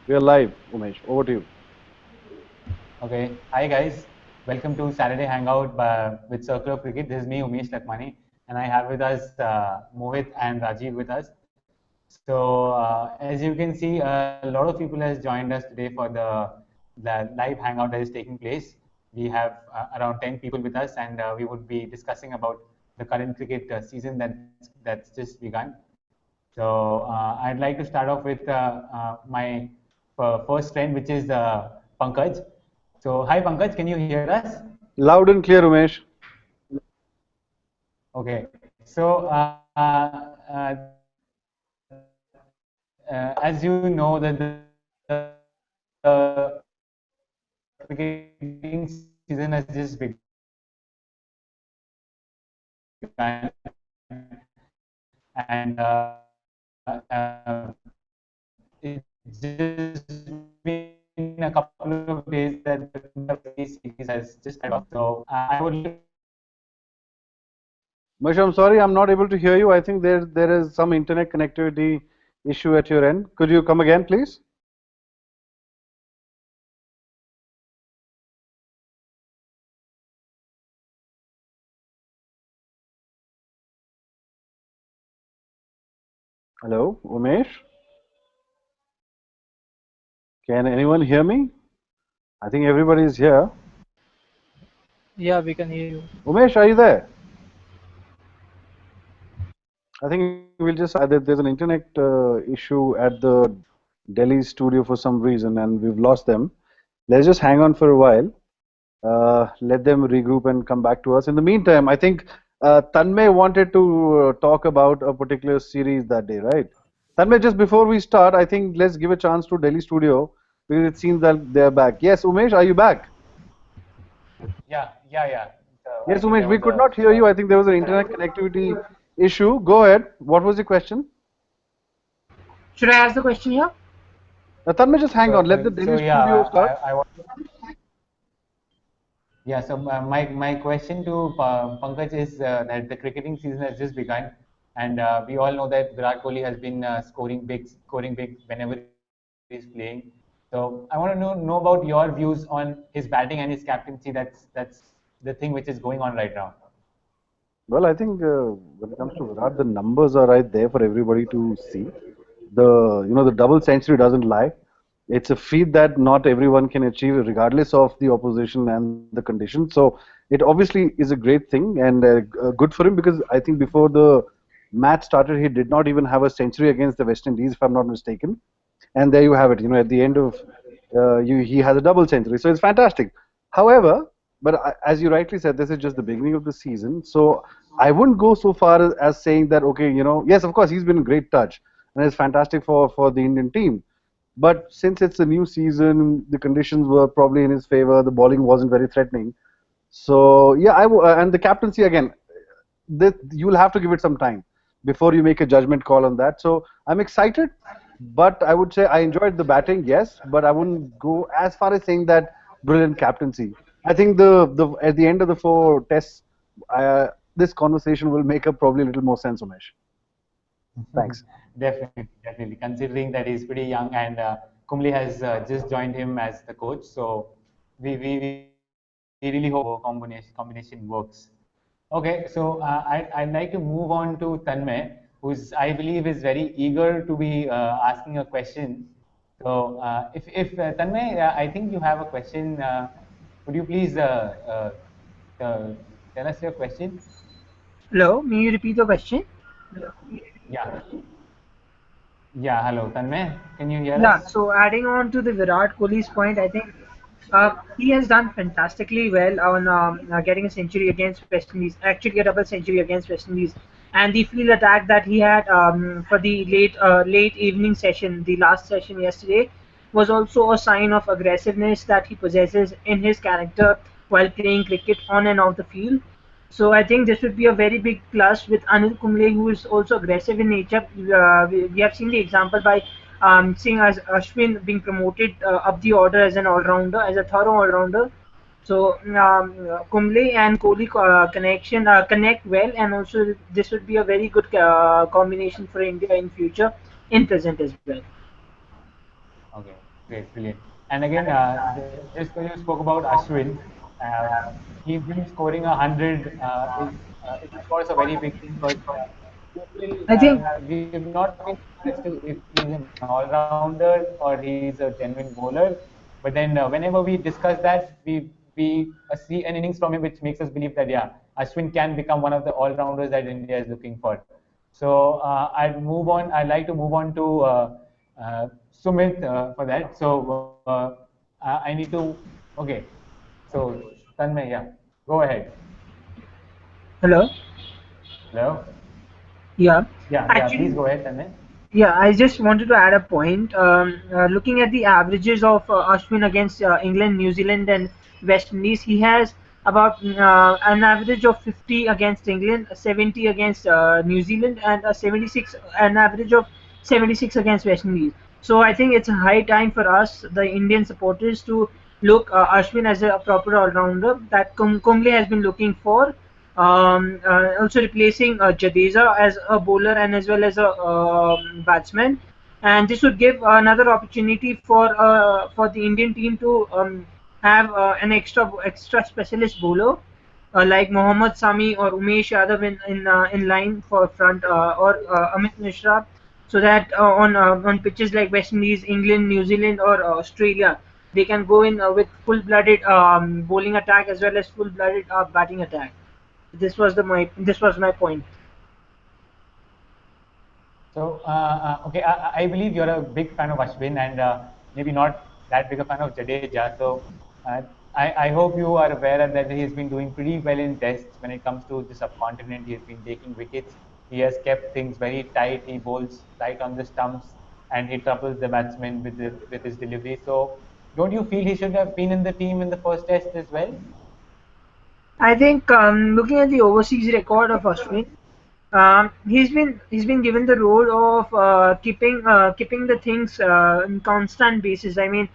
We are live, Umesh. Over to you. Okay. Hi guys. Welcome to Saturday Hangout with Circle of Cricket. This is me, Umesh Lakmani, and I have with us Mohit and Rajiv with us. So as you can see, a lot of people has joined us today for the live hangout that is taking place. We have around 10 people with us, and we would be discussing about the current cricket season that's just begun. So I'd like to start off with my first friend, which is Pankaj. So hi Pankaj, can you hear us? Loud and clear, Umesh. Okay. So as you know that the cricketing season has just begun, and it's just been a couple of days that the series has just started off. So I would like Umesh, I'm sorry, I'm not able to hear you. I think there is some internet connectivity issue at your end. Could you come again, please? Hello, Umesh. Can anyone hear me? I think everybody is here. Yeah, we can hear you. Umesh, are you there? I think we'll just that there's an internet issue at the Delhi studio for some reason, and we've lost them. Let's just hang on for a while. Let them regroup and come back to us. In the meantime, I think Tanmay wanted to talk about a particular series that day, right? Tanmay, just before we start, I think let's give a chance to Delhi studio because it seems that they're back. Yes, Umesh, are you back? yeah. So I Yes, think Umesh, there we was could not hear you. I think there was an internet connectivity issue. Go ahead. What was the question? Should I ask the question here? Tanmay, just hang on. Let the so Delhi studio yeah, start. I want yeah. So my question to Pankaj is that the cricketing season has just begun, and we all know that Virat Kohli has been scoring big whenever he's playing. So I want to know about your views on his batting and his captaincy. That's the thing which is going on right now. Well, I think when it comes to Virat, the numbers are right there for everybody to see. The double century doesn't lie. It's a feat that not everyone can achieve, regardless of the opposition and the conditions. So it obviously is a great thing and good for him because I think before the match started, he did not even have a century against the West Indies, if I'm not mistaken. And there you have it. At the end of he has a double century, so it's fantastic. However, but as you rightly said, this is just the beginning of the season, so I wouldn't go so far as saying that okay, yes, of course he's been a great touch and it's fantastic for the Indian team. But since it's a new season, the conditions were probably in his favor. The bowling wasn't very threatening. So yeah, and the captaincy again, you'll have to give it some time before you make a judgment call on that. So I'm excited, but I would say I enjoyed the batting, yes, but I wouldn't go as far as saying that brilliant captaincy. I think the at the end of the four tests, this conversation will make up probably a little more sense, Umesh. Thanks. Definitely. Considering that he's pretty young and Kumble has just joined him as the coach, so we really hope combination works. Okay, so I'd like to move on to Tanmay, who's I believe is very eager to be asking a question. So if Tanmay, I think you have a question. Would you please tell us your question? Hello, may you repeat the question? Yeah, yeah. Hello, Tanmay. Can you hear Yeah, us? so adding on to the Virat Kohli's point, I think he has done fantastically well on getting a century against West Indies, actually a double century against West Indies. And the field attack that he had for the late evening session, the last session yesterday, was also a sign of aggressiveness that he possesses in his character while playing cricket on and off the field. So I think this would be a very big plus with Anil Kumble, who is also aggressive in nature. We have seen the example by seeing as Ashwin being promoted up the order as an all-rounder, as a thorough all-rounder. So Kumble and Kohli connect well, and also this would be a very good combination for India in future, in present as well. Okay, great, brilliant. And again, just when you spoke about Ashwin, uh, he's been scoring 100 is of course a very big thing because people I think we have not been sure as to if he's an all-rounder or he's a genuine bowler. But then whenever we discuss that, we see an innings from him which makes us believe that yeah, Ashwin can become one of the all-rounders that India is looking for. So I'd move on. I'd like to move on to Sumit for that. So I need to. Okay. So Tanmay, yeah, go ahead. hello. Hello. Yeah, Yeah. Please actually, go ahead, Tanmay. yeah, I just wanted to add a point. Looking at the averages of Ashwin against England, New Zealand, and West Indies, he has about an average of 50 against England, 70 against New Zealand, and a 76, an average of 76 against West Indies. So I think it's a high time for us, the Indian supporters, to look Ashwin as a proper all-rounder that Kumble has been looking for, also replacing Jadeja as a bowler and as well as a batsman. And this would give another opportunity for the Indian team to have an extra specialist bowler like Mohammad Sami or Umesh Yadav in line for front or Amit Mishra, so that on pitches like West Indies, England, New Zealand, or Australia, they can go in with full-blooded bowling attack as well as full-blooded batting attack. This was my point. So, okay, I believe you're a big fan of Ashwin and maybe not that big a fan of Jadeja. So, I hope you are aware that he has been doing pretty well in tests when it comes to the subcontinent. He has been taking wickets. He has kept things very tight. He bowls tight on the stumps and he troubles the batsmen with his delivery. So, don't you feel he should have been in the team in the first test as well? I think looking at the overseas record of Ashwin, he's been given the role of keeping the things in constant basis. I mean,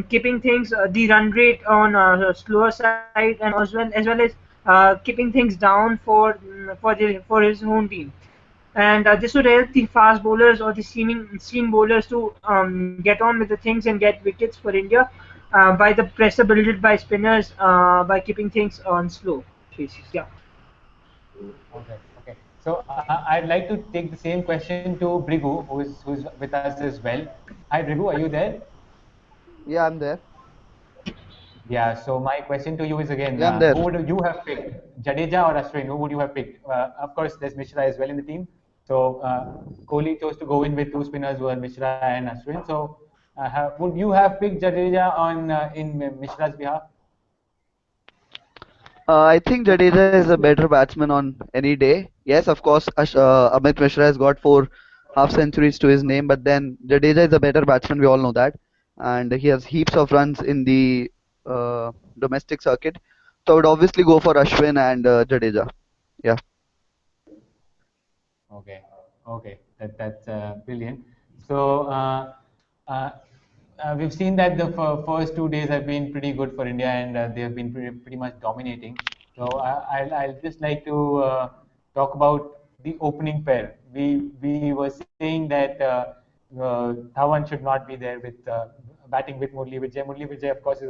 keeping things the run rate on a slower side, and as well as keeping things down for his own team. And this would help the fast bowlers or the seam bowlers to get on with the things and get wickets for India by the pressure built by spinners by keeping things on slow basis. Yeah. Okay, okay. So I'd like to take the same question to Brigu, who's with us as well. Hi, Brigu, are you there? Yeah, I'm there. Yeah. So my question to you is again, Yeah, I'm there. who would you have picked, Jadeja or Ashwin? Who would you have picked? Of course, there's Mishra as well in the team. So Kohli chose to go in with two spinners who are Mishra and Ashwin. So would you have picked Jadeja on in Mishra's behalf? I think Jadeja is a better batsman on any day. Yes, of course, Amit Mishra has got four half centuries to his name, but then Jadeja is a better batsman. We all know that, and he has heaps of runs in the domestic circuit. So I would obviously go for Ashwin and Jadeja. Yeah. Okay, okay, that's brilliant. So uh, we've seen that the first 2 days have been pretty good for India, and they have been pretty much dominating. So I'll just like to talk about the opening pair. We were saying that Dhawan should not be there with batting with Murli Vijay. Murli Vijay, of course, is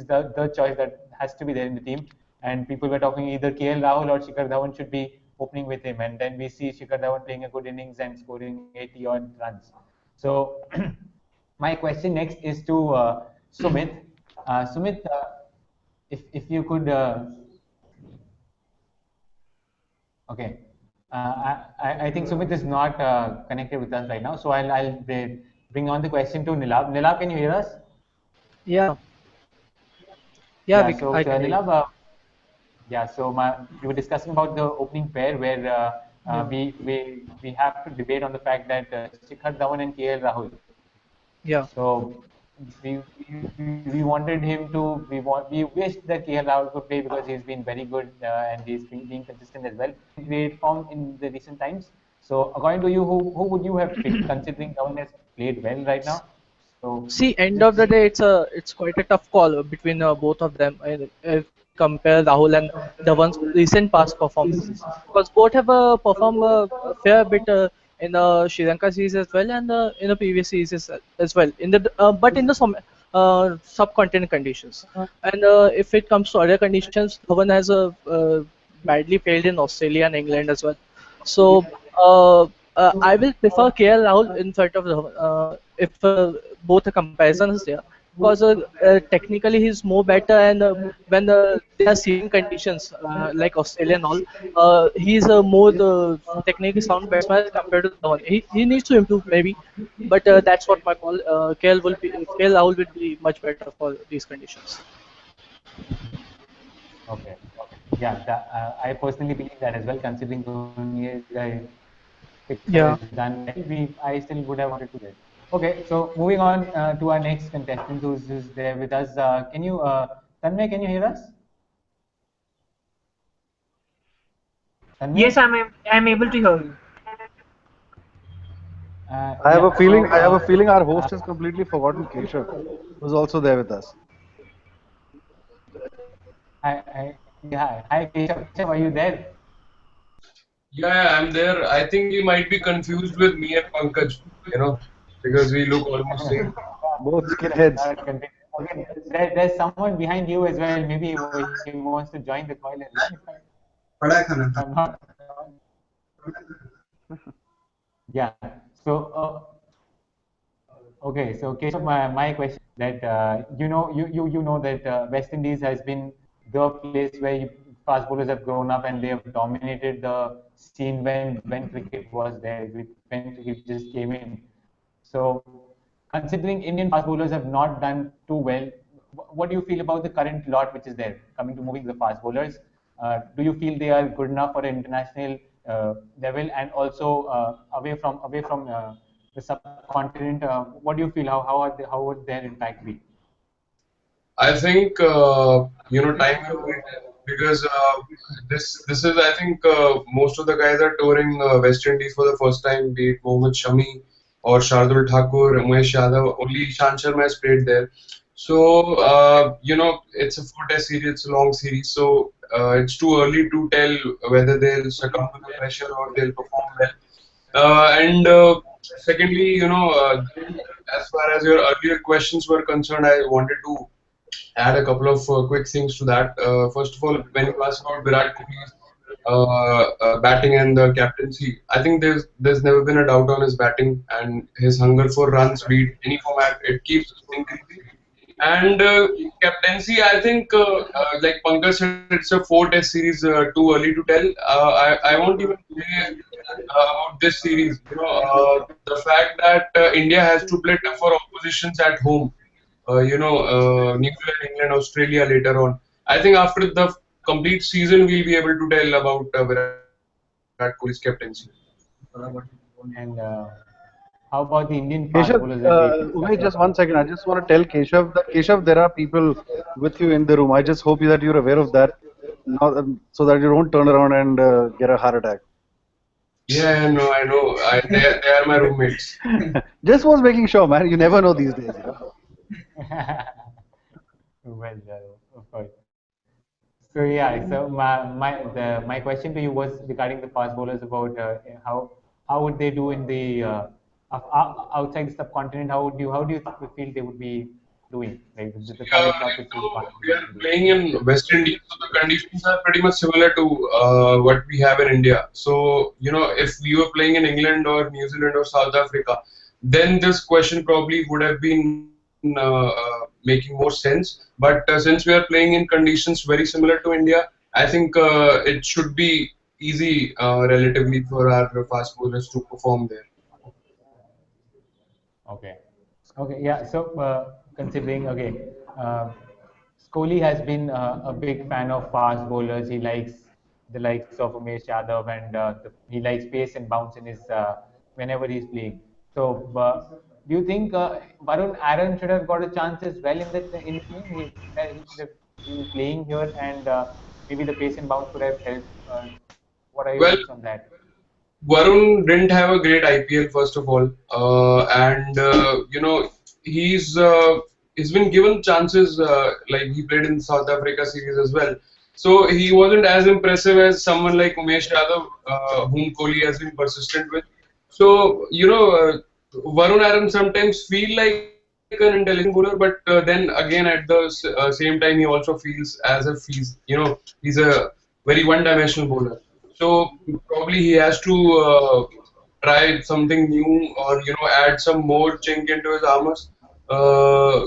the choice that has to be there in the team. And people were talking either KL Rahul or Shikhar Dhawan should be opening with him. And then we see Shikhar Dhawan playing a good innings and scoring 80 odd runs. So my question next is to Sumit. Sumit, if you could, okay. I think Sumit is not connected with us right now. So I'll bring on the question to Nilab. Nilab, can you hear us? Yeah, yeah, Yeah. So I can hear you. Nilab, yeah, so we were discussing about the opening pair where Yeah, we have to debate on the fact that Shikhar Dhawan and KL Rahul. yeah. So we wanted him to we wished that KL Rahul could play because he's been very good and he's been being consistent as well. Great form in the recent times. So according to you, who would you have picked considering Dhawan has played well right now? So See, end of the just day, it's quite a tough call between both of them. And if we compare Rahul and Dhawan's recent past performances, because both have performed a fair bit in the Sri Lanka series as well, and in the previous series as well. In the but in the subcontinent conditions, and if it comes to other conditions, Dhawan has badly failed in Australia and England as well. So I will prefer KL Rahul in front of Dhawan, if both the comparison is there, because technically he's more better, and when there are seeding conditions like Australia and all, he's a more technically sound batsman as compared to Dhawan. He needs to improve maybe, but that's what my call. KL Rahul will be much better for these conditions. Okay. Yeah, I personally believe that as well. Considering Dhoni is a fixer Yeah. has done well, I still would have wanted to get. Okay, so moving on to our next contestant who's there with us. Tanmay, can you hear us? Tanmay? Yes, I'm able to hear you. Yeah, I have a so feeling our host has completely forgotten Keshav, who's also there with us. hi, Keshav, are you there? Yeah, I'm there. I think you might be confused with me and Pankaj, because we look almost same. Both skinheads. Okay, there's someone behind you as well. Maybe he wants to join the call as well. If I'm not wrong. Yeah. So, okay. So, Keshav, my question that you know that West Indies has been the place where fast bowlers have grown up and they have dominated the scene when cricket was there, when cricket just came in. So, considering Indian fast bowlers have not done too well, what do you feel about the current lot which is there? Coming to moving the fast bowlers, do you feel they are good enough for an international level, and also away from the subcontinent? What do you feel? How would their impact be? I think time will only tell because this is I think most of the guys are touring West Indies for the first time, be it Mohammad Shami or Shardul Thakur, Umesh Yadav. Only Ishan Sharma has played there. So it's a four-test series, it's a long series, so it's too early to tell whether they'll succumb to the pressure or they'll perform well. And secondly, as far as your earlier questions were concerned, I wanted to add a couple of quick things to that. First of all, when you asked about Virat Kohli's batting and the captaincy, I think there's never been a doubt on his batting and his hunger for runs, be it any format, it keeps increasing. And captaincy, I think, like Pankaj said, it's a four-test series. Too early to tell. I won't even say about this series. The fact that India has to play tougher oppositions at home. New Zealand, England, Australia later on. I think after the complete season, we'll be able to tell about Virat Kohli's captaincy. And how about the Indian fast Keshav, bowlers that we Umesh, discussed? just one second. I just want to tell Keshav that Keshav, there are people with you in the room. I just hope that you're aware of that, not, so that you don't turn around and get a heart attack. Yeah, no, I know. They are my roommates. Just was making sure, man. You never know these days. Well, of course. So yeah, so my question to you was regarding the fast bowlers about how would they do in the outside the subcontinent? How do you feel they would be doing, like the Yeah, current lot which is we are contributing to playing in West Indies, so the conditions are pretty much similar to what we have in India. So, if we were playing in England or New Zealand or South Africa, then this question probably would have been making more sense. But since we are playing in conditions very similar to India, I think it should be easy relatively for our fast bowlers to perform there. Okay. Okay. Yeah. So, considering, okay, Kohli has been a big fan of fast bowlers. He likes the likes of Umesh Yadav, and he likes pace and bounce in his whenever he's playing. So, do you think Varun Aaron should have got a chance as well in the team? He should have been playing here, and maybe the pace and bounce could have helped. What are your Well, views on that? Varun didn't have a great IPL first of all, and he's he's been given chances. Like he played in South Africa series as well, so he wasn't as impressive as someone like Umesh Yadav, whom Kohli has been persistent with. So, Varun Aaron sometimes feel like an intelligent bowler, but then again at the same time he also feels as if he's a very one-dimensional bowler. So probably he has to try something new or add some more chink into his armors. Uh,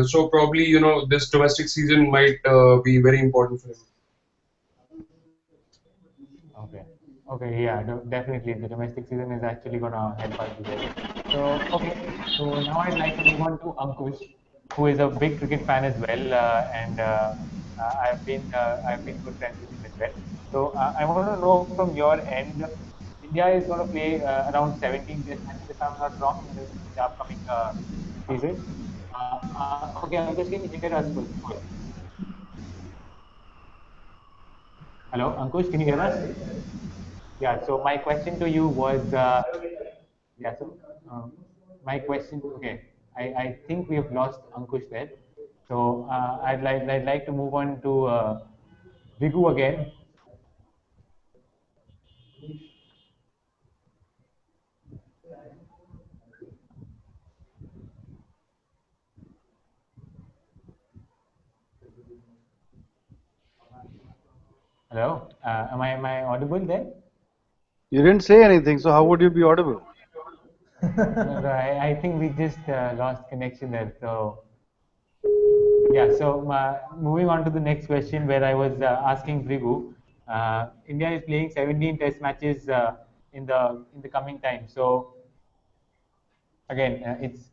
so probably this domestic season might be very important for him. Okay. Okay. Yeah. Definitely, the domestic season is actually gonna help us with it. So okay. So now I'd like to move on to Ankush, who is a big cricket fan as well, and I've been good friends with him as well. So I want to know from your end, India is going to play around 17 test matches, if I'm not wrong, in the upcoming season. Okay, Ankush, can you hear us first of all? Hello, Ankush, can you hear us? Yeah, so my question to you was, yeah, so my question, okay, I think we have lost Ankush there. So I'd like to move on to Vigu again. Hello, am I audible there? You didn't say anything, so how would you be audible? No, I think we just lost connection there. So yeah, so moving on to the next question, where I was asking Brigu, India is playing 17 test matches in the coming time. So again, it's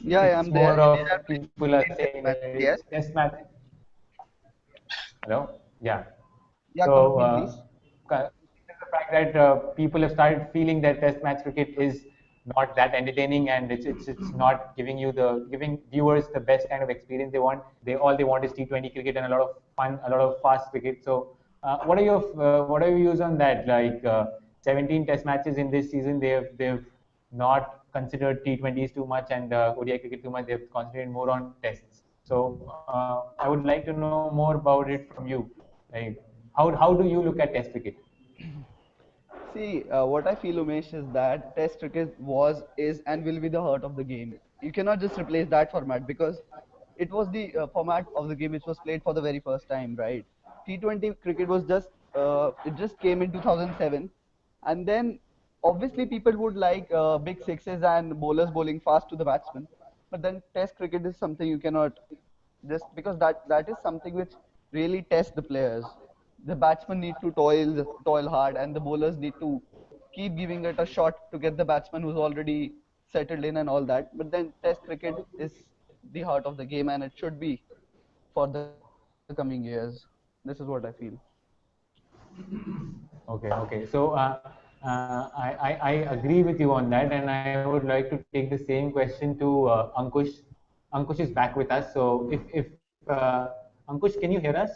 Yeah, more I'm there. of India are people playing are saying 17 that test it's matches. test Yes. match. Hello, yeah. Yeah, So, continue, please. considering the fact that people have started feeling that Test match cricket is not that entertaining, and it's not giving viewers the best kind of experience they want. They want is T20 cricket and a lot of fun, a lot of fast cricket. So, what are your views on that? Like 17 Test matches in this season, they've not considered T20s too much and ODI cricket too much. They've concentrated more on tests. So I would like to know more about it from you. Like how do you look at Test cricket? See, what I feel, Umesh, is that Test cricket was, is, and will be the heart of the game. You cannot just replace that format because it was the format of the game which was played for the very first time, right? T20 cricket was just, it just came in 2007, and then obviously people would like big sixes and bowlers bowling fast to the batsman. But then Test cricket is something you cannot just because that is something which really tests the players. The batsmen need to toil hard, and the bowlers need to keep giving it a shot to get the batsman who's already settled in and all that. But then Test cricket is the heart of the game, and it should be for the coming years. This is what I feel. Okay, okay. So I agree with you on that, and I would like to take the same question to Ankush. Ankush is back with us. So if Ankush, can you hear us?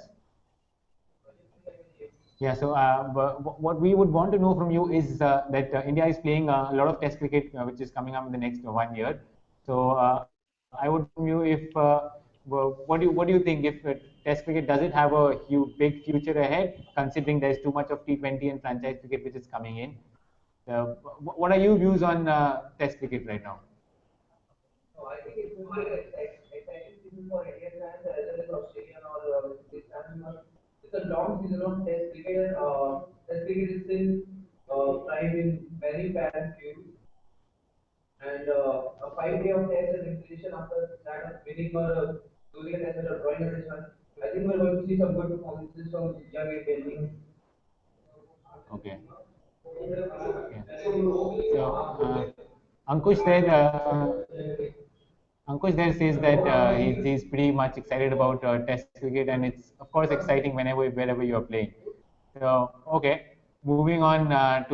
Yeah, so what we would want to know from you is that India is playing a lot of Test cricket, which is coming up in the next 1 year. So I would want to know from you if what do you think if Test cricket does it have a huge big future ahead, considering there's too much of T20 and franchise cricket which is coming in. What are your views on Test cricket right now? No, I think it's going to be an exciting season for Indian fans as well as Australian or West Indies fans because it's a long season of Test cricket. Test cricket is still prime in many fans' views, and a 5 day of Test is exhibition after that of winning or losing a Test or drawing a Test match. I think we're going to see some good performances from young Indian team. Okay. Yeah. So Ankush said. Ankush there says that he's pretty much excited about Test cricket, and it's of course exciting wherever you are playing. So okay, moving on and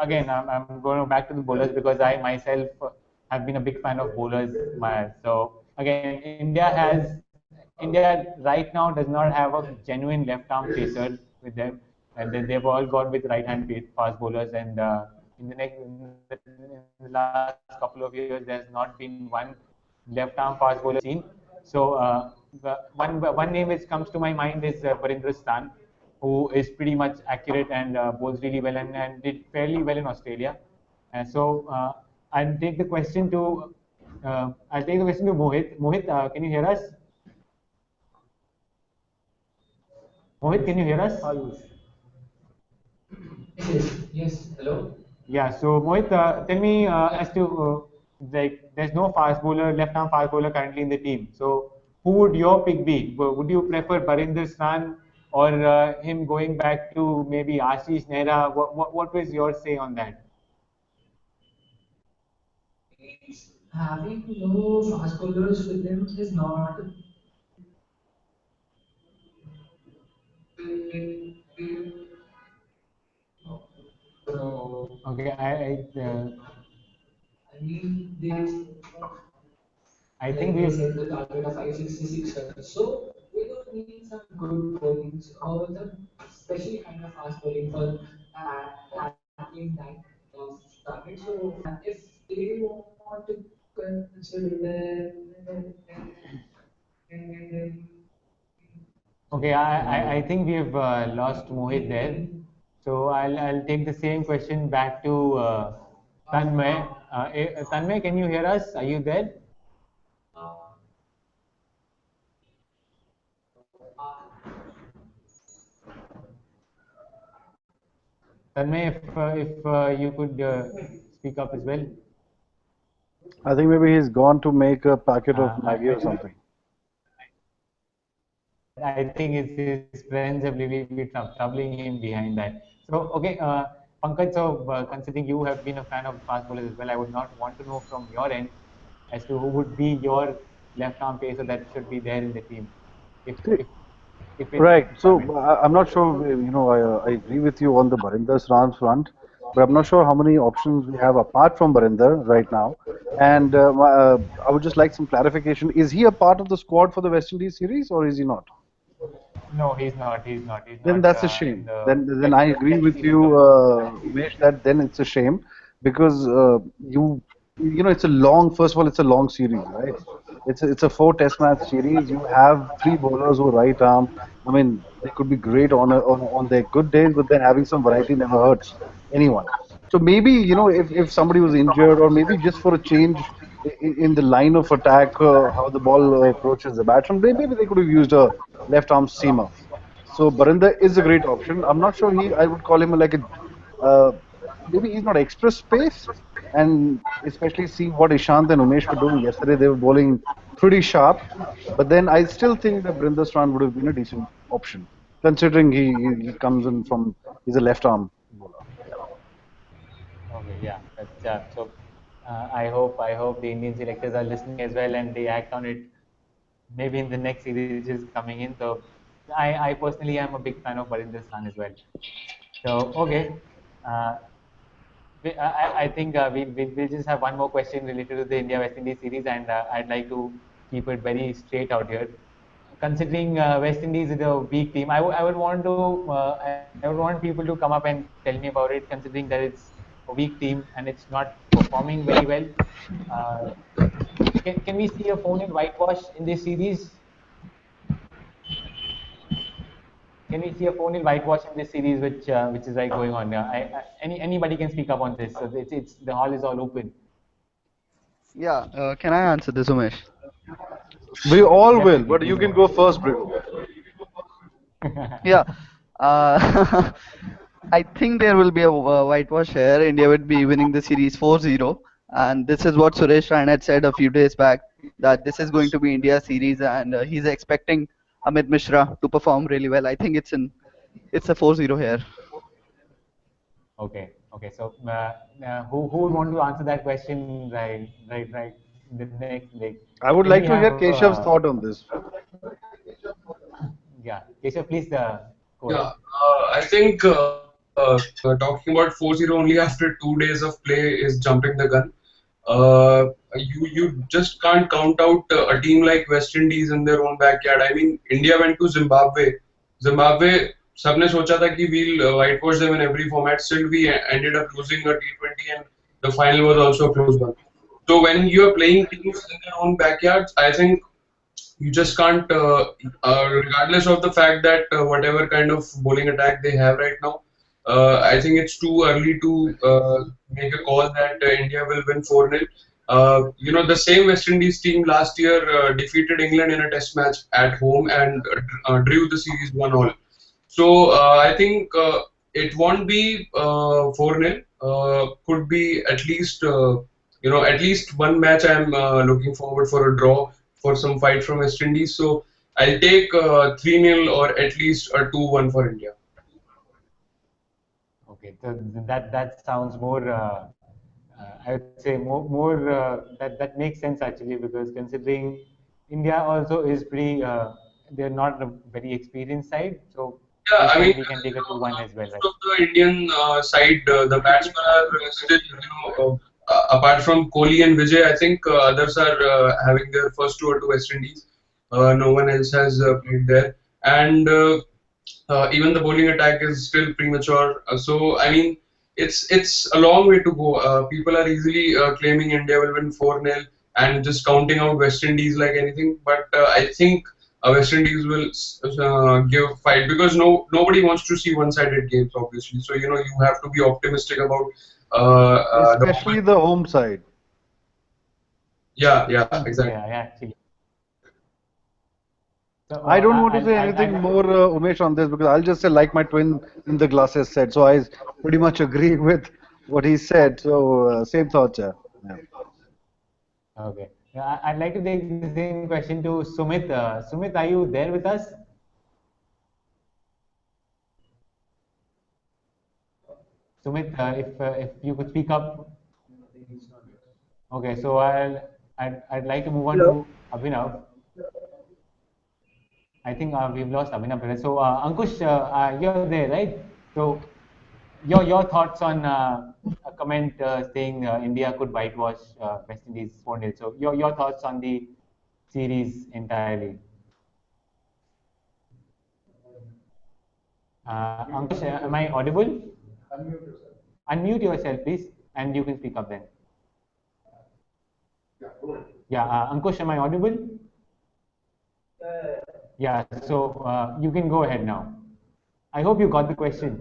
again I'm going back to the bowlers because I myself have been a big fan of bowlers. So again, India right now does not have a genuine left arm pacer with them, and they've all gone with fast bowlers. And in the last couple of years, there's not been one left arm fast bowler which I've seen. So one name which comes to my mind is Barinder Stan. who is pretty much accurate and bowls really well and did fairly well in Australia. And so I'll take the question to Mohit. Mohit, can you hear us? Mohit, can you hear us? Yes. Hello. Yeah, so Mohit, tell me as to like there's no fast bowler, left arm fast bowler currently in the team. So who would your pick be? Would you prefer Barinder Sran or him going back to maybe Ashish Nehra? What was your say on that? Having no fast bowlers with them is not Okay, I mean, they I think like they we've set the target of 566 runs. So we don't need some good bowlings or the special kind of fast bowling for handling that target. So if they want to consider okay. I think we've lost Mohit there. So I'll take the same question back to Tanmay. Tanmay, can you hear us? Are you there? Tanmay, if you could speak up as well. I think maybe he's gone to make a packet of Maggie I or something. I think it's his friends have really been troubling him behind that. So, okay, Pankaj, so considering you have been a fan of fast bowlers as well, I would not want to know from your end as to who would be your left arm pacer that should be there in the team, if See, if if it right. So permits. I'm not sure. I agree with you on the Barinder Sran front, but I'm not sure how many options we have apart from Barinder right now. And I would just like some clarification. Is he a part of the squad for the West Indies series, or is he not? No, he's not. He's not. He's Then not that's a in shame. the Then West I Indies agree test with series you, also. Umesh, that then it's a shame because it's a long. First of all, it's a long series, right? It's a four test match series. You have three bowlers who are right arm. I mean, they could be great on their good days, but then having some variety never hurts anyone. So maybe if somebody was injured or maybe just for a change in the line of attack, how the ball approaches the batsman, maybe they could have used a left arm seamer. So Barinder is a great option. I'm not sure I would call him like a, uh, maybe he's not express pace, and especially see what Ishant and Umesh were doing yesterday. They were bowling pretty sharp, but then I still think that Barinder Strand would have been a decent option, considering he comes in from he's a left arm bowler. Yeah. Okay, yeah, that's so. I hope the Indian selectors are listening as well and they act on it maybe in the next series which is coming in. So I personally am a big fan of Barinder Khan as well. So okay, uh, I think we'll just have one more question related to the India West Indies series, and I'd like to keep it very straight out here. Considering West Indies is a weak team, I would want to I would want people to come up and tell me about it. Considering that it's a weak team and it's not performing very well, uh, can we see a phone in whitewash in this series? Can we see a phone in whitewash in this series, which is like going on? Anybody can speak up on this. So it's the hall is all open. Yeah, can I answer this, Umesh? We all will, Definitely, but please you go can go ahead. first, Brigu. Yeah. Uh, I think there will be a whitewash here. India would be winning the series 4-0. And this is what Suresh Raina had said a few days back that this is going to be India series and he's expecting Amit Mishra to perform really well. I think it's a 4-0 here. Okay, okay. So who would want to answer that question right in the next leg? I Can would we like to have hear Keshav's thought on this. yeah, Keshav, please go Yeah, ahead. I think talking about 4-0 only after 2 days of play is jumping the gun. You just can't count out a team like West Indies in their own backyard. I mean, India went to Zimbabwe. Zimbabwe, सबने सोचा था कि we'll whitewash them in every format. Still, we ended up losing a T20, and the final was also a close one. So when you are playing teams in their own backyards, I think you just can't, regardless of the fact that whatever kind of bowling attack they have right now, I think it's too early to make a call that India will win 4-0. The same West Indies team last year defeated England in a test match at home and drew the series 1-all. So I think it won't be 4-0. Could be at least at least one match. I'm looking forward for a draw for some fight from West Indies. So I'll take 3-0 or at least a 2-1 for India. Okay, so that sounds more. I would say more that makes sense actually, because considering India also is pretty. They're not a very experienced side, so Yeah, I mean, we can take a 2-1 as well, most right? of the Indian side, the batsmen are still, apart from Kohli and Vijay, I think others are having their first tour to West Indies. No one else has played there, and even the bowling attack is still premature. So I mean, it's a long way to go. People are easily claiming India will win 4-0 and just counting out West Indies like anything. But I think West Indies will give fight because nobody wants to see one-sided games, obviously. So you have to be optimistic about the Especially moment. the home side. Yeah, yeah, exactly. Yeah, actually. So I don't want to say anything more, Umesh, on this because I'll just say, like my twin in the glasses said. So I pretty much agree with what he said. So same thoughts, yeah. Yeah. okay. Yeah, I'd like to take the same question to Sumit. Sumit, are you there with us? Sumit, if you could speak up. Okay, so I'd like to move on Hello. to Abhinav. I think we've lost Abhinav. So Ankush, you're there, right? So your thoughts on a comment saying India could whitewash West Indies 4-0. So your thoughts on the series entirely. Ankush, am I audible? Unmute yourself, please, and you can speak up then. Yeah, Ankush, am I audible? Yeah, so you can go ahead now. I hope you got the question.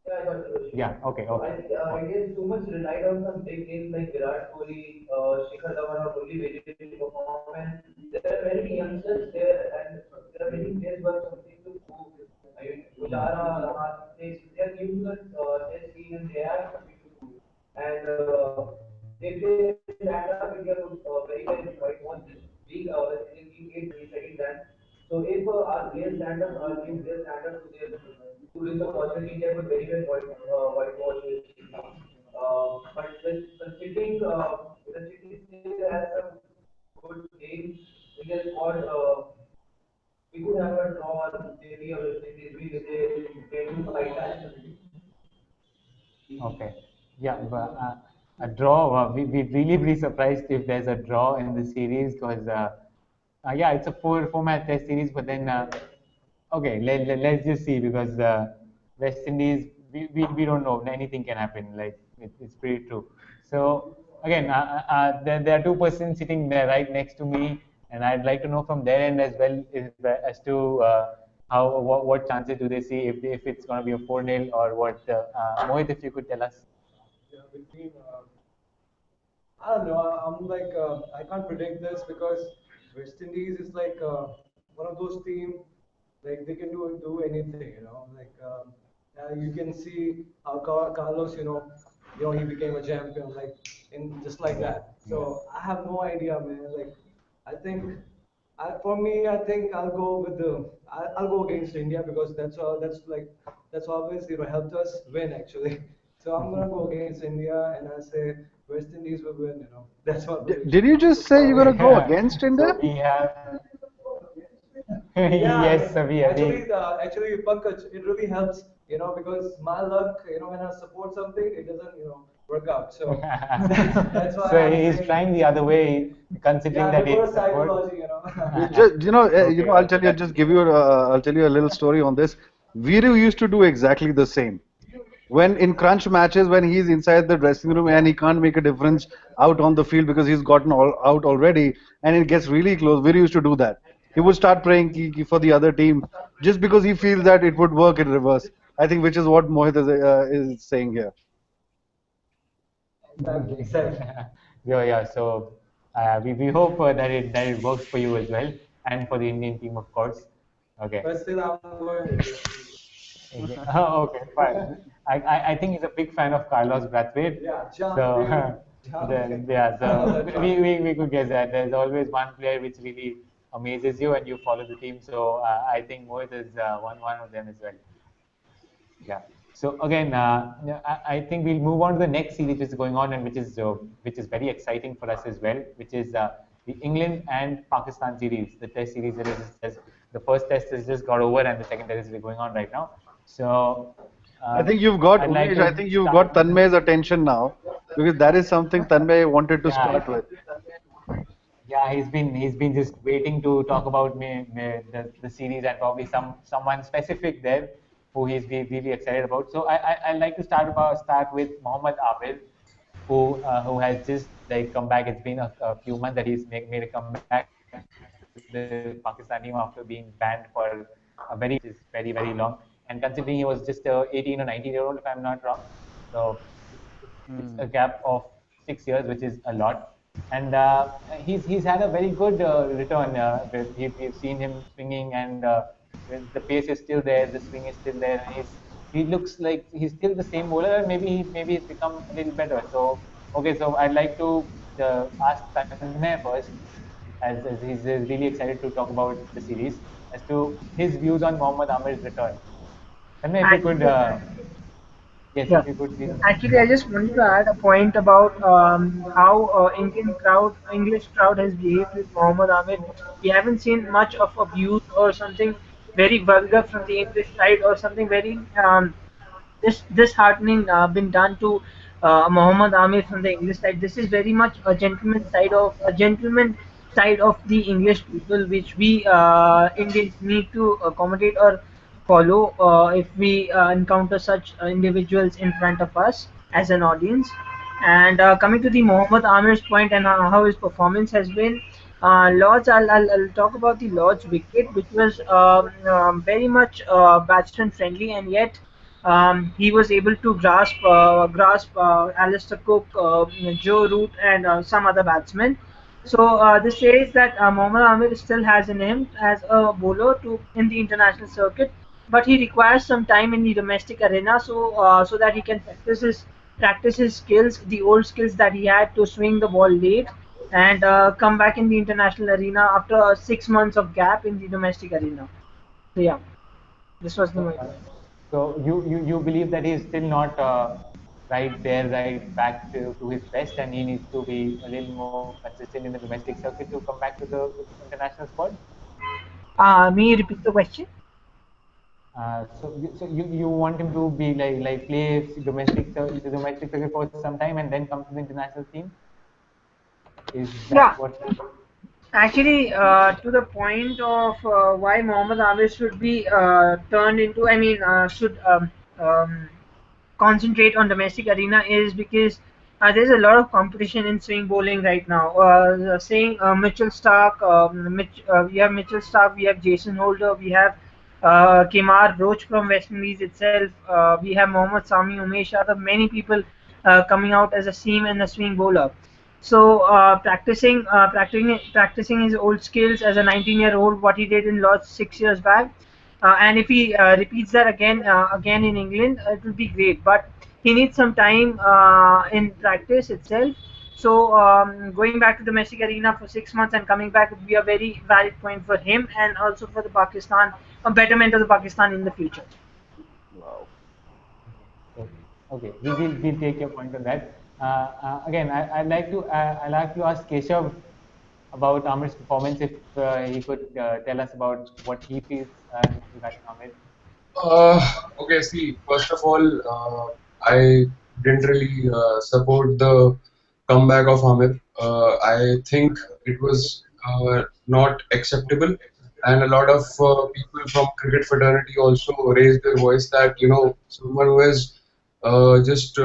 Yeah, I got the question. Yeah, okay, So okay. India is too much relied on some big names like Virat Kohli, Shikhar Dhawan or only Vijay to perform, and there are many youngsters there, and there are many players who have something to prove. I mean, Pujara, Rahane, they are new to the test scene and they have something to prove. And if they stand up, India would very well whitewash this big West Indian team 8-3 second run. So if our players stand up, our new players stand up to this opportunity, India could very well whitewash this team. But considering still has some good names in their squad, we could have a draw or maybe a West Indies win if they do fight back. Okay. Yeah, but a draw, we'd really be surprised if there's a draw in the series because, yeah, it's a four match test series, but then, okay, let's just see because West Indies, we don't know, anything can happen. Like, it's pretty true. So, again, there are two persons sitting there right next to me, and I'd like to know from their end as well as to what chances do they see if it's going to be a 4-0 or what. Mohit, if you could tell us. Yeah, between I don't know. I'm like I can't predict this because West Indies is like one of those teams like they can do anything. Like you can see how Carlos, he became a champion like in just like Yeah, that. yeah. So I have no idea, man. Like I think for me, I think I'll go with I'll go against India because that's always helped us win actually. So I'm gonna go against India and I say West Indies will win. That's my Did prediction. you just say you're gonna go Okay. against India? So we have. Yeah, I Yes, mean, Sabi, Abhi. actually, Pankaj, it really helps, because my luck, when I support something, it doesn't, work out. So that's why So I'm he's saying, trying the other way, considering yeah, that reverse it's psychology. Okay, I'll tell you, that's I'll tell you a little story on this. Viru used to do exactly the same. When in crunch matches, when he's inside the dressing room and he can't make a difference out on the field because he's gotten all out already, and it gets really close. We used to do that. He would start praying for the other team just because he feels that it would work in reverse. I think which is what Mohit is saying here. Exactly, exactly. Yeah, yeah. So we hope that it works for you as well, and for the Indian team, of course. Okay. But still, I'm going with West Indies. Okay. Oh, okay, fine. I think he's a big fan of Carlos Brathwaite. Yeah, So champion, then champion. yeah, so Another champion. we could guess that there's always one player which really amazes you and you follow the team. So I think Mohit is one of them as well. Yeah. So again, yeah, I think we'll move on to the next series which is going on and which is very exciting for us as well, which is the England and Pakistan series, the Test series that the first Test has just got over and the second Test is going on right now. So I think you've got I'd like Umesh. I to think you've got start. Tanmay's attention now because that is something Tanmay wanted to Yeah, start with. yeah, he's been just waiting to talk about the series and probably someone specific there who really excited about. So I'd like to start with Mohammad Amir, who has just like come back. It's been a few months that he's made a comeback with the Pakistan team after being banned for a very which is very long. And considering he was just a 18 or 19-year-old, if I'm not wrong, so it's a Hmm. gap of 6 years, which is a lot. And he's had a very good return. We've seen him swinging, and the pace is still there, the swing is still there, and he looks like he's still the same bowler. Maybe he's become a little better. So okay, so I'd like to ask Tanmay first, as he's really excited to talk about the series, as to his views on Mohammad Amir's return. Tanmay, if you could, Actually, yes, yeah. if you could please. Actually, I just wanted to add a point about how English crowd has behaved with Mohammad Ahmed. We haven't seen much of abuse or something very vulgar from the English side or something very disheartening been done to Muhammad Amir from the English side. This is very much a gentleman side of the English people, which we Indians need to accommodate or follow if we encounter such individuals in front of us as an audience. And coming to the Mohammad Amir's point and how his performance has been, Lords, I'll talk about the Lords wicket, which was very much batsman friendly, and yet he was able to grasp Alistair Cook, Joe Root, and some other batsmen. So this says that Mohammad Amir still has in him as a bowler to in the international circuit, but he requires some time in the domestic arena so that he can practice his skills, the old skills that he had to swing the ball late, and come back in the international arena after 6 months of gap in the domestic arena. So yeah, this was the So, my point. so you believe that he's still not right there, right back to his best, and he needs to be a little more consistent in the domestic circuit to come back to the international squad. May you repeat the question? So you want him to be like play the domestic circuit for some time and then come to the international team? Is that Yeah, what? actually, to the point of why Mohammad Amir should be turned into, I mean, should concentrate on domestic arena is because there's a lot of competition in swing bowling right now. Saying Mitchell Stark, we have Mitchell Stark, we have Jason Holder, we have Kemar Roach from West Indies itself, we have Mohammad Sami Umesh Yadav, many people coming out as a seam and a swing bowler. So practicing his old skills as a 19-year-old, what he did in Lords 6 years back, and if he repeats that again in England, it will be great. But he needs some time in practice itself. So going back to domestic arena for 6 months and coming back would be a very valid point for him and also for the Pakistan, a betterment of the Pakistan in the future. Wow. Okay, okay. We'll take your point on that. Again, I'd like to ask Keshav about Amir's performance. If he could tell us about what he feels regarding Amir. Okay, see, first of all, I didn't really support the comeback of Amir. I think it was not acceptable, and a lot of people from cricket fraternity also raised their voice that someone who has just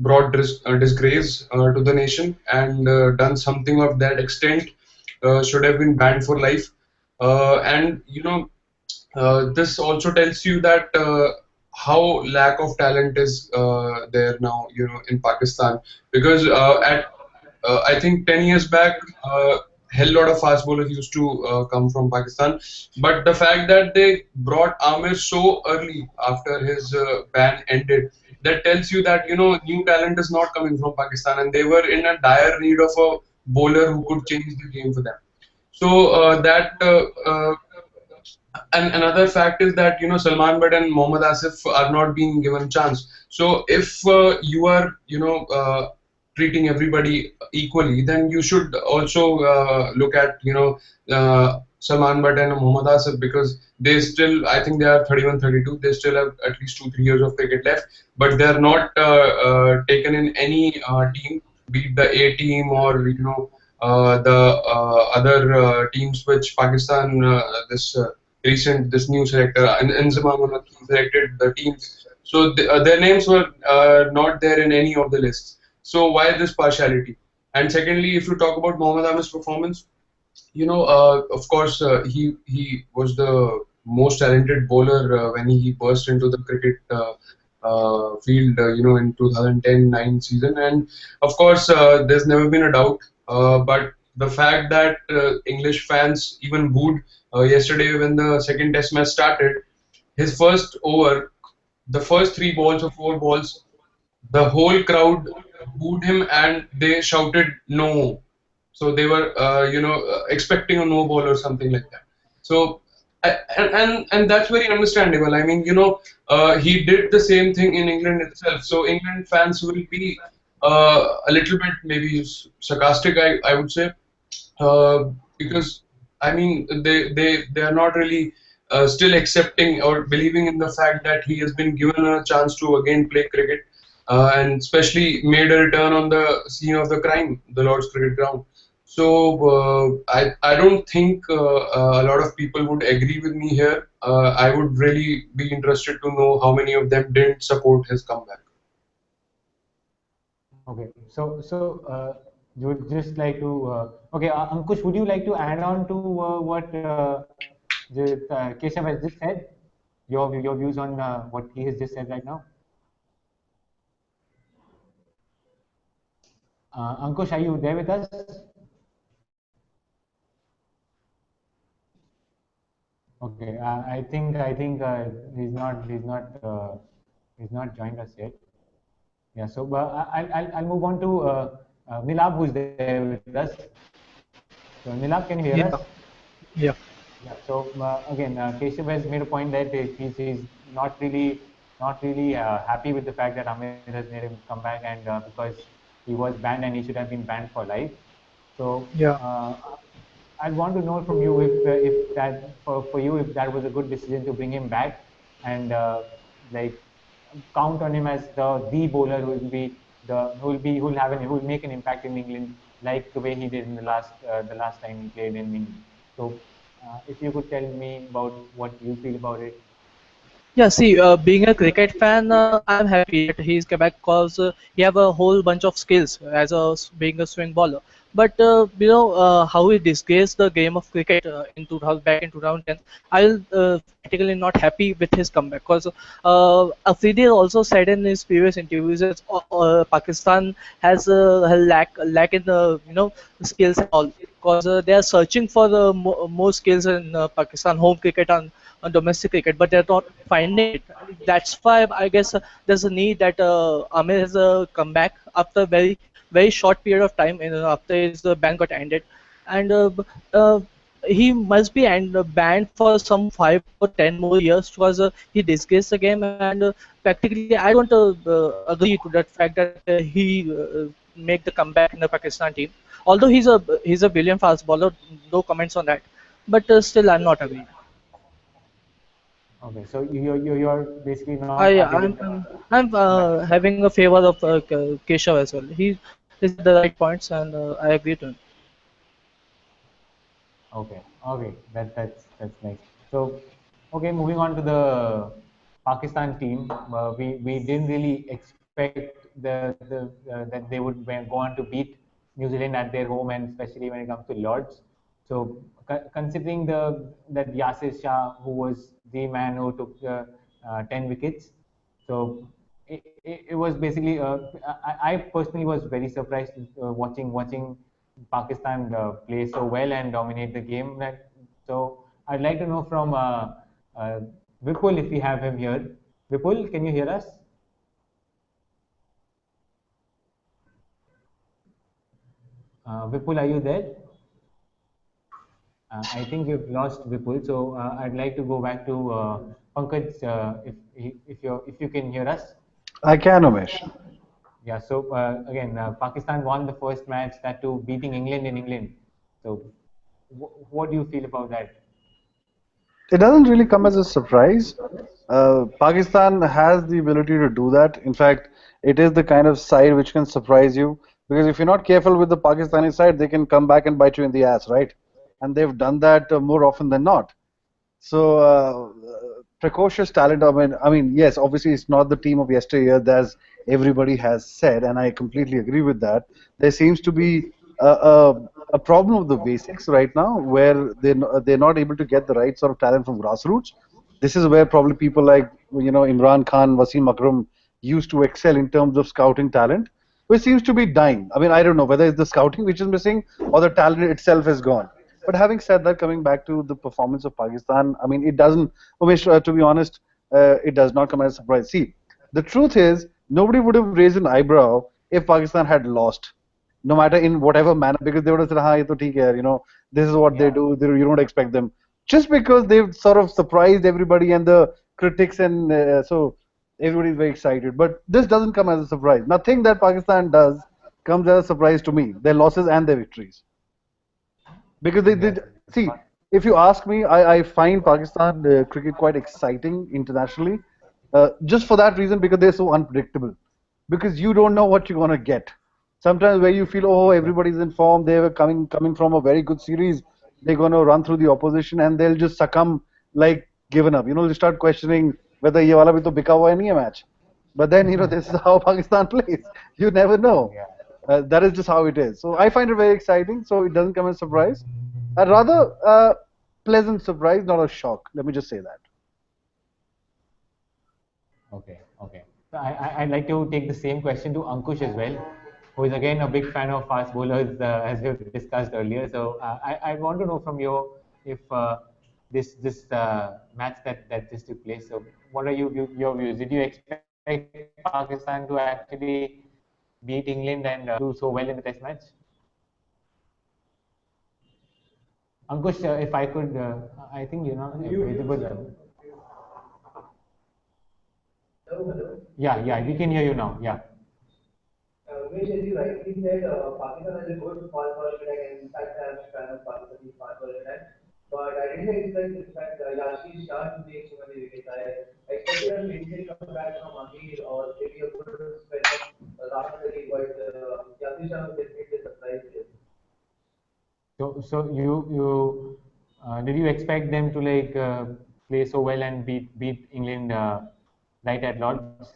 brought disgrace to the nation and done something of that extent, should have been banned for life. And this also tells you that how lack of talent is there now, in Pakistan, because at I think 10 years back, hell lot of fast bowlers used to come from Pakistan. But the fact that they brought Amir so early after his ban ended, that tells you that new talent is not coming from Pakistan, and they were in a dire need of a bowler who could change the game for them. So that and another fact is that Salman Butt and Mohammad Asif are not being given chance. So if you are treating everybody equally, then you should also look at Salman Butt and Mohammad Asif, because they still, I think they are 31, 32. They still have at least 2, 3 years of cricket left, but they are not taken in any team, be it the A team or the other teams which Pakistan this new selector and Inzamam selected the teams. So their names were not there in any of the lists. So why this partiality? And secondly, if you talk about Mohammad Amir's performance, of course, he was the most talented bowler when he burst into the cricket field, in 2010-9 season. And of course, there's never been a doubt. But the fact that English fans even booed yesterday when the second Test match started, his first over, the first 3 balls or 4 balls, the whole crowd booed him and they shouted no. So they were, expecting a no ball or something like that. So, and that's very understandable. I mean, he did the same thing in England itself. So England fans will be a little bit maybe sarcastic, I would say, because I mean they are not really still accepting or believing in the fact that he has been given a chance to again play cricket, and especially made a return on the scene of the crime, the Lord's Cricket Ground. So I don't think a lot of people would agree with me here. I would really be interested to know how many of them didn't support his comeback. Okay, so you would just like to okay, Ankush, would you like to add on to what Keshav has just said? Your views on what he has just said right now. Ankush, are you there with us? Okay, I think he's not joined us yet. Yeah, so I'll move on to Nilab, who's there with us. So Nilab, can you hear us? Yeah, yeah. Yeah. So again, Keshav has made a point that he's not really happy with the fact that Amir has made him come back, and because he was banned and he should have been banned for life. So Yeah. I want to know from you if that for you, if that was a good decision to bring him back and like count on him as the bowler who will have who will make an impact in England like the way he did in the last time he played in England. So if you could tell me about what you feel about it. Yeah, see, being a cricket fan, I'm happy that he's come back because he have a whole bunch of skills as being a swing bowler. But how he disgraced the game of cricket in 2000 back in 2010. I'm practically not happy with his comeback because Afridi also said in his previous interviews that Pakistan has a lack in the skills and all because they are searching for the more skills in Pakistan home cricket and domestic cricket, but they're not finding it. That's why I guess there's a need that Amir has come back after a very short period of time after his ban got ended, and he must be banned for some 5 or 10 more years because he disgraced the game and practically I don't agree to that fact that he make the comeback in the Pakistan team. Although he's a brilliant fast bowler, no comments on that, but still I'm not agreed. Okay, so you're basically not I happy with I'm the I'm, I'm comeback. having a favor of Keshav as well. He said the right points and I agree to him. Okay, okay, that's nice. So, okay, moving on to the Pakistan team, we didn't really expect that they would go on to beat New Zealand at their home, and especially when it comes to Lords. So considering that Yasir Shah, who was the man who took 10 wickets, so it was basically I personally was very surprised watching Pakistan play so well and dominate the game. So I'd like to know from uh, Vipul, if we have him here. Vipul, can you hear us? Vipul, are you there? I think we've lost Vipul, so I'd like to go back to Pankaj, if you can hear us. I can, Umesh. Yeah. So again, Pakistan won the first match, that too beating England in England. So what do you feel about that? It doesn't really come as a surprise. Pakistan has the ability to do that. In fact, it is the kind of side which can surprise you because if you're not careful with the Pakistani side, they can come back and bite you in the ass, right? And they've done that more often than not. So precocious talent. I mean, yes, obviously it's not the team of yesteryear, as everybody has said, and I completely agree with that. There seems to be a problem of the basics right now, where they're not able to get the right sort of talent from grassroots. This is where probably people like Imran Khan, Wasim Akram used to excel in terms of scouting talent, which seems to be dying. I mean, I don't know whether it's the scouting which is missing or the talent itself is gone. But having said that, coming back to the performance of Pakistan, I mean, it doesn't, Umesh, to be honest, it does not come as a surprise. See, the truth is, nobody would have raised an eyebrow if Pakistan had lost, no matter in whatever manner, because they would have said, "Ha, ye to theek hai, this is what they Yeah. do. You don't expect them." Just because they've sort of surprised everybody and the critics, and so everybody's very excited. But this doesn't come as a surprise. Nothing that Pakistan does comes as a surprise to me. Their losses and their victories. Because they Yes. did see, if you ask me, I find Pakistan cricket quite exciting internationally, just for that reason, because they're so unpredictable, because you don't know what you're going to get. Sometimes where you feel, oh, everybody's in form, they were coming from a very good series, they're going to run through the opposition and they'll just succumb, like given up, you start questioning whether ye wala bhi to bika hua hai nahi hai match. But then, this is how Pakistan plays. You never know. Yeah. That is just how it is. So I find it very exciting. So it doesn't come as a surprise. A rather pleasant surprise, not a shock. Let me just say that. Okay. Okay. So I'd like to take the same question to Ankush as well, who is again a big fan of fast bowlers, as we've discussed earlier. So I want to know from you if this match that just took place. So what are your views? Did you expect Pakistan to actually beat England and do so well in the Test match? Ankush, if I could, I think you're not visible. Hello, hello. Yeah, yeah, we can hear you now. Yeah. Umesh, as you rightly said, Pakistan has a good fast bowling attack, and in fact, I am a fan of Pakistani fast bowling attack. But I didn't expect, in fact, Yasir Shah to take so many wickets. I expected a decent comeback from Amir or maybe a good spell from Rahat Ali, but Yasir Shah was definitely a surprise here. So you did you expect them to like play so well and beat England right at Lords?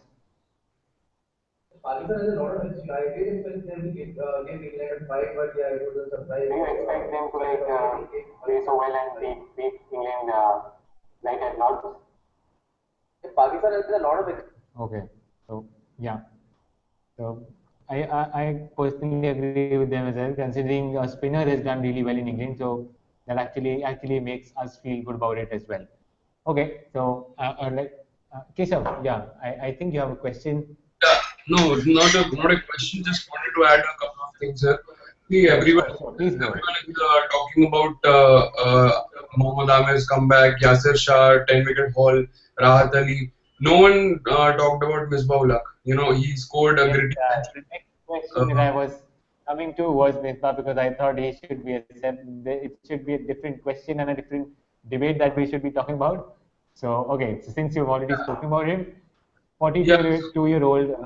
Pakistan has a lot of history. I did expect them to give England a fight, but yeah, it was a surprise. Do you expect them to Kind like of getting play so Pakistan well a and fight. beat England right at Lords? Pakistan has a lot of Okay. So yeah. So I personally agree with them as well, considering a spinner has done really well in England. So that actually makes us feel good about it as well. Okay. So Keshav, yeah, I think you have a question. Yeah, no, not a question. Just wanted to add a couple of things here. See, Sure, everyone, sure, sure. Please go ahead. everyone is talking about Mohammad Amir's comeback, Yasir Shah, 10-wicket haul, Rahat Ali. No one talked about Misbah-ul-Haq. He scored a Yes, gritty the century. next question that Uh, I was coming to was Misbah, because I thought he should be it should be a different question and a different debate that we should be talking about. So, okay, so since you've already spoken about him, yeah, 42-year-old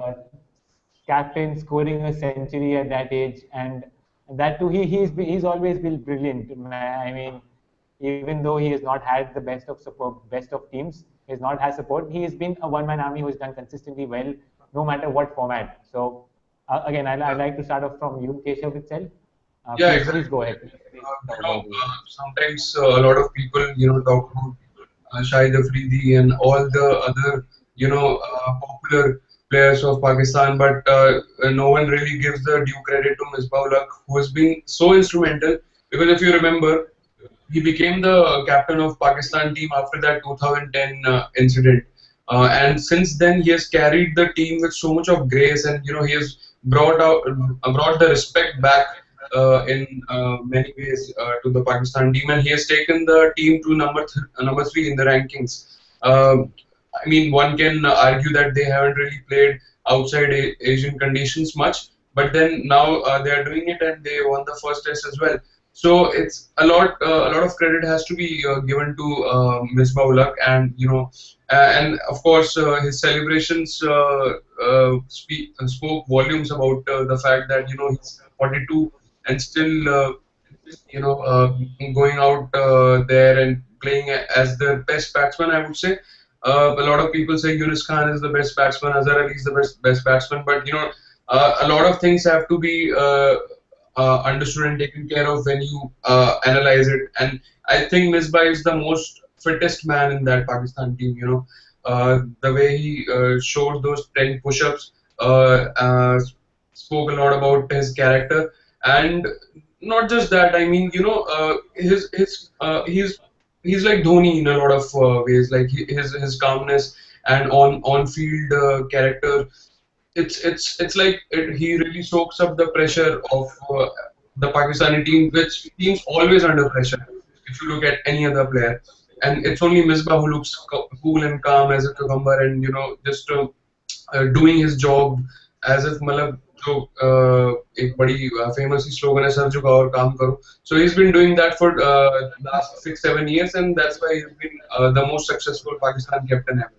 captain scoring a century at that age, and that too, he's always been brilliant. I mean, even though he has not had the best of teams, he's not has support. He's been a one-man army who's done consistently well, no matter what format. So again, I'd like to start off from you, Keshav itself. Yeah, Please exactly. go ahead. Please talk about you. Sometimes a lot of people, talk about Shahid Afridi and all the other, popular players of Pakistan, but no one really gives the due credit to Misbah-ul Haq, who has been so instrumental. Because if you remember, he became the captain of Pakistan team after that 2010 incident, and since then he has carried the team with so much of grace, and he has brought the respect back in many ways to the Pakistan team, and he has taken the team to number three in the rankings. I mean, one can argue that they haven't really played outside Asian conditions much, but then now they are doing it and they won the first test as well. So it's a lot of credit has to be given to Misbah-ul Haq, and and of course his celebrations spoke volumes about the fact that he's 42 and still going out there and playing as the best batsman, I would say. A lot of people say Yunus Khan is the best batsman, Azhar Ali is the best batsman, but a lot of things have to be understood and taken care of when you analyze it. And I think Misbah is the most fittest man in that Pakistan team. The way he showed those 10 push-ups spoke a lot about his character, and not just that. I mean, he's like Dhoni in a lot of ways. Like his calmness and on field character, it's like he really soaks up the pressure of the Pakistani team, which teams always under pressure. If you look at any other player, and it's only Misbah who looks cool and calm as a cucumber, and just doing his job as if मतलब जो एक बड़ी famous ही slogan है sir झुकाओ और काम करो. So he's been doing that for last 6-7 years, and that's why he's been the most successful Pakistan captain ever.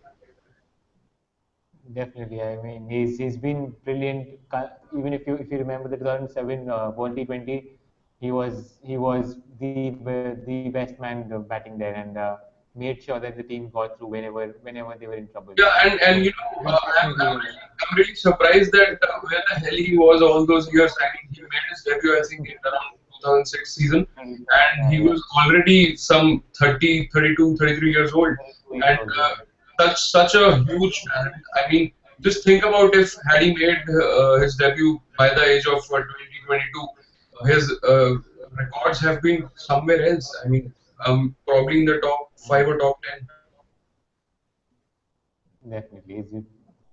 Definitely, I mean he's been brilliant. Even if you remember the 2007 World T20, he was the best man batting there, and made sure that the team got through whenever they were in trouble. Yeah, and So I'm really surprised that where the hell he was all those years. I mean, he made his debut, I think, in around 2006 season, and he was already some 30, 32, 33 years old, and such a huge talent. I mean, just think about if had he made his debut by the age of 20, 22, his records have been somewhere else. I mean, probably in the top five or top 10. definitely,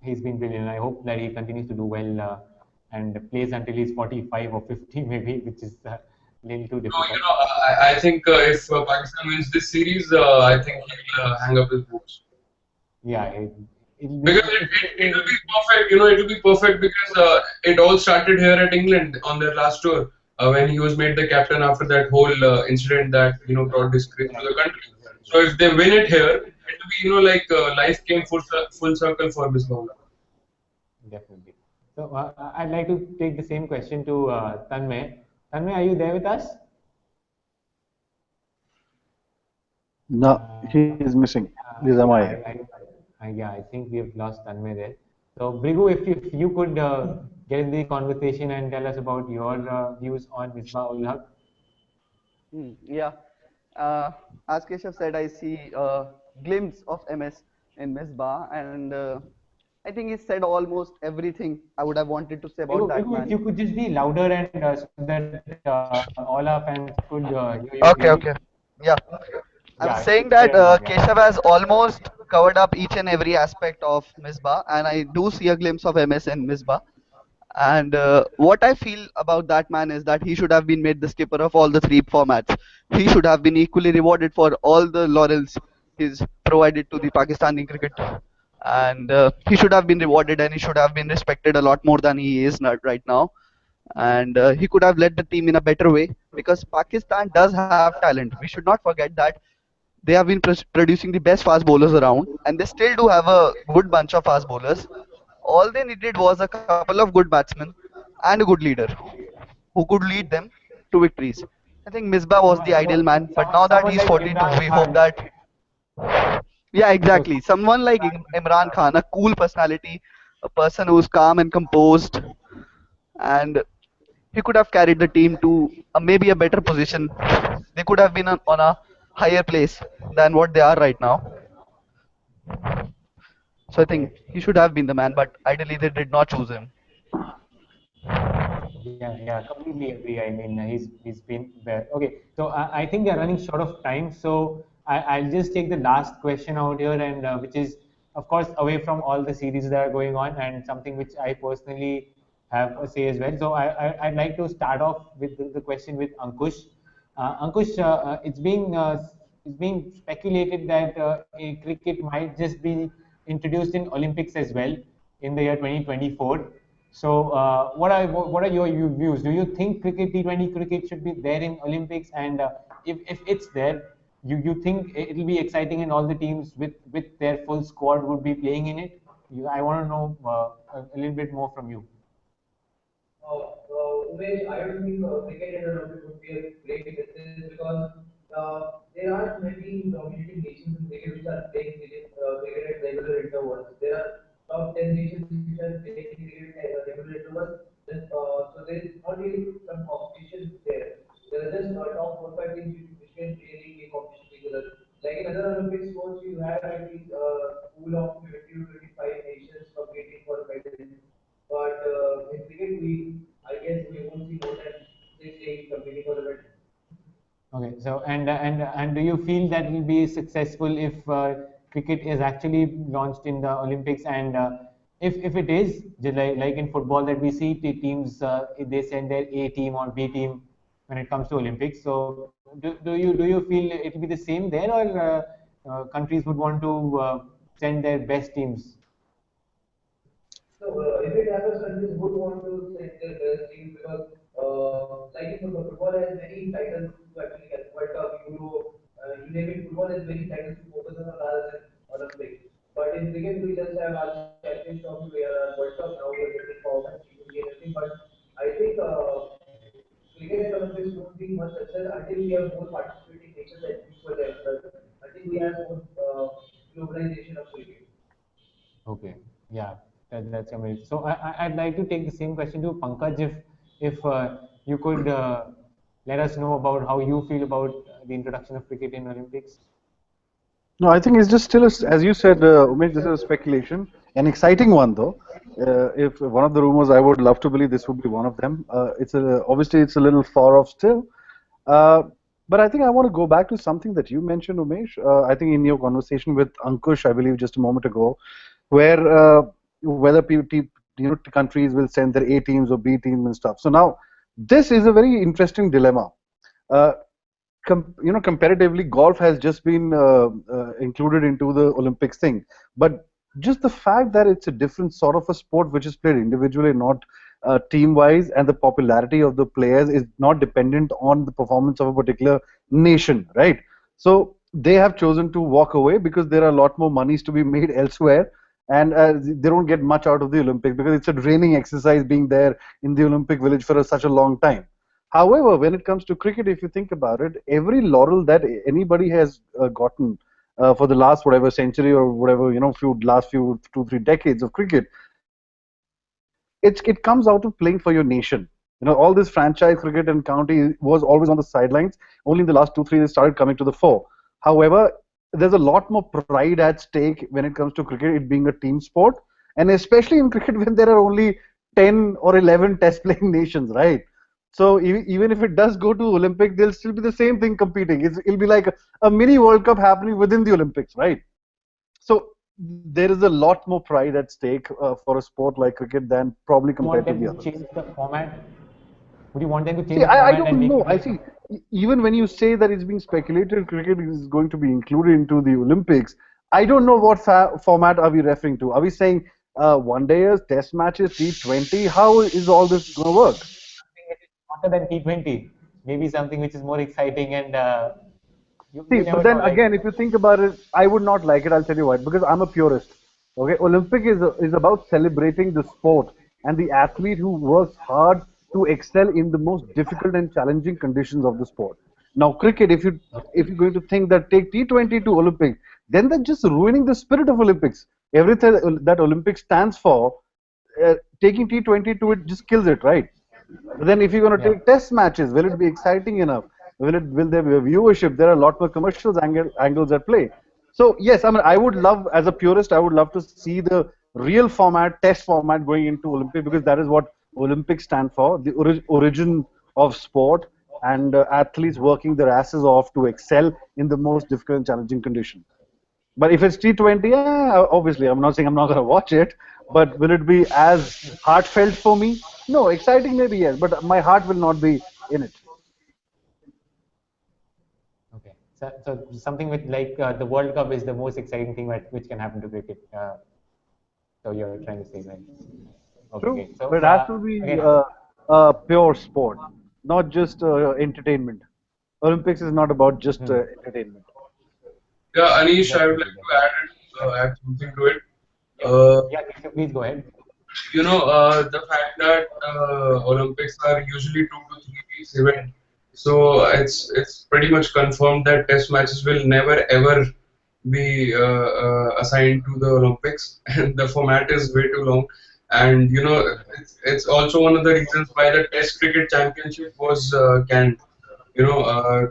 he's been brilliant. I hope that he continues to do well and plays until he's 45 or 50 maybe, which is a little too No, difficult. I think if Pakistan wins this series, I think he'll hang up his boots. Yeah, it'll be Because it will be perfect, it will be perfect because it all started here at England on their last tour when he was made the captain after that whole incident that brought disgrace to the country. So if they win it here, it will be like life came full circle for Miss Bowler. definitely. So I'd like to take the same question to Tanmay. Tanmay, are you there with us? No, Uh, he is missing. This am yeah, I. yeah, I think we have lost Tanmay there. So, Brigu, if you could get in the conversation and tell us about your views on Misbah ul Haq. Yeah. Uh, as Keshav said, I see a glimpse of MS in Misbah, and I think he said almost everything I would have wanted to say about that Brigu, if man. you could just be louder and so that all our fans could hear you clearly. Okay, okay. Yeah. I Yeah, was it's saying better that now. Yeah. Keshav has almost covered up each and every aspect of Misbah, and I do see a glimpse of MS in Misbah. And what I feel about that man is that he should have been made the skipper of all the three formats. He should have been equally rewarded for all the laurels he's provided to the Pakistani cricket. And he should have been rewarded and he should have been respected a lot more than he is not right now. And he could have led the team in a better way because Pakistan does have talent. We should not forget that they have been producing the best fast bowlers around, and they still do have a good bunch of fast bowlers. All they needed was a couple of good batsmen and a good leader who could lead them to victories. I think Misbah was the ideal man, but now that Someone he's like 42, Imran we hope Khan. that Yeah, So exactly. Someone like Imran Khan, a cool personality, a person who's calm and composed, and he could have carried the team to maybe a better position. They could have been on a higher place than what they are right now. So I think okay. he should have been the man, but ideally they did not choose him. Yeah, completely agree. I mean, he's been there. Okay, so I think we are running short of time, so I'll just take the last question out here, and which is, of course, away from all the series that are going on, and something which I personally have a say as well. So I'd like to start off with the question with Ankush. Ankush, it's being speculated that cricket might just be introduced in Olympics as well in the year 2024. So, what are your views? Do you think cricket T20 cricket should be there in Olympics? And if it's there, you think it'll be exciting and all the teams with their full squad would be playing in it? I want to know a little bit more from you. Umesh, I don't think cricket and Olympics would be a great success because there aren't many dominating nations in cricket which are playing cricket at regular intervals. There are top 10 nations which are playing cricket at regular intervals. So there is not really some competition there. There are just top 4 5 teams which can really make competition together. Like in other Olympic sports, you have at least a pool of 20 to 25 nations competing for medals. But in cricket, I guess we won't see more than 6 8 competing for the medal. Okay, so and do you feel that will be successful if cricket is actually launched in the Olympics? And if it is, just like in football that we see teams they send their A team or B team when it comes to Olympics. So do you feel it will be the same there, or countries would want to send their best teams? So, if it happens, countries would want to send their best team because, like in football has many titles to actually get World Cup, Euro, you name it. Football has many titles to focus on rather than Olympics. But in cricket, we just have our Champions Trophy, we are our World Cup. Now we are getting forward, T20 and everything. But I think cricket and Olympics won't be much success until we have more participating nations at equal level. Until we have more globalization of cricket. Okay, yeah, that's amazing. So I'd like to take the same question to Pankaj, if you could let us know about how you feel about the introduction of cricket in Olympics. No, I think it's just still, as you said, Umesh, this is a speculation, an exciting one though. If one of the rumors, I would love to believe this would be one of them. Obviously it's a little far off still, uh, but I think I want to go back to something that you mentioned, Umesh. I think in your conversation with Ankush, I believe just a moment ago, where whether countries will send their A teams or B teams and stuff. So now this is a very interesting dilemma. Uh, Comparatively, golf has just been included into the Olympics thing. But just the fact that it's a different sort of a sport which is played individually, not team-wise, and the popularity of the players is not dependent on the performance of a particular nation, right? So they have chosen to walk away because there are a lot more monies to be made elsewhere, and they don't get much out of the Olympics because it's a draining exercise being there in the Olympic village for such a long time. However, when it comes to cricket, if you think about it, every laurel that anybody has gotten for the last whatever century or whatever few last few 2 3 decades of cricket, it comes out of playing for your nation. All this franchise cricket and county was always on the sidelines. Only in the last 2 3 they started coming to the fore. However, there's a lot more pride at stake when it comes to cricket, it being a team sport, and especially in cricket when there are only 10 or 11 test playing nations, right? So even if it does go to Olympics, there'll still be the same thing competing. It'll be like a mini World Cup happening within the Olympics, right? So there is a lot more pride at stake for a sport like cricket than probably Would you want compared to them the to others. change the format? Would you want them to change See, the I format and don't make know. it I like see. Even when you say that it's being speculated, cricket is going to be included into the Olympics. I don't know what format are we referring to. Are we saying one dayers, test matches, T20? How is all this going to work? something which is shorter than T20? Maybe something which is more exciting and See, you but never know. then Like again, if you think about it, I would not like it. I'll tell you why. Because I'm a purist. Okay, Olympic is about celebrating the sport and the athlete who works hard to excel in the most difficult and challenging conditions of the sport. Now, cricket, if you're going to think that take T20 to Olympic, then they're just ruining the spirit of Olympics. Everything that Olympics stands for, taking T20 to it just kills it, right? But then if you're going to Yeah. take test matches, will it be exciting enough? Will there be a viewership? There are a lot more commercials angles at play. So yes, I mean I would love, as a purist, I would love to see the real format, test format going into Olympic, because that is what Olympics stand for, the origin of sport, and athletes working their asses off to excel in the most difficult and challenging condition. But if it's T20, yeah, obviously, I'm not saying I'm not going to watch it, but will it be as heartfelt for me? No, exciting maybe yes, but my heart will not be in it. Okay. So something with like the World Cup is the most exciting thing which can happen to cricket. So you're trying to say, right? Okay, True, great. So but it has to be again, pure sport, not just entertainment. Olympics is not about just hmm, entertainment. Yeah, Anish, I would definitely, like to definitely. add something to it. Yeah, Uh, yeah. Please go ahead. the fact that Olympics are usually 2 to 3 weeks event, so it's pretty much confirmed that test matches will never ever be assigned to the Olympics, and the format is way too long. And it's also one of the reasons why the Test Cricket Championship was canned.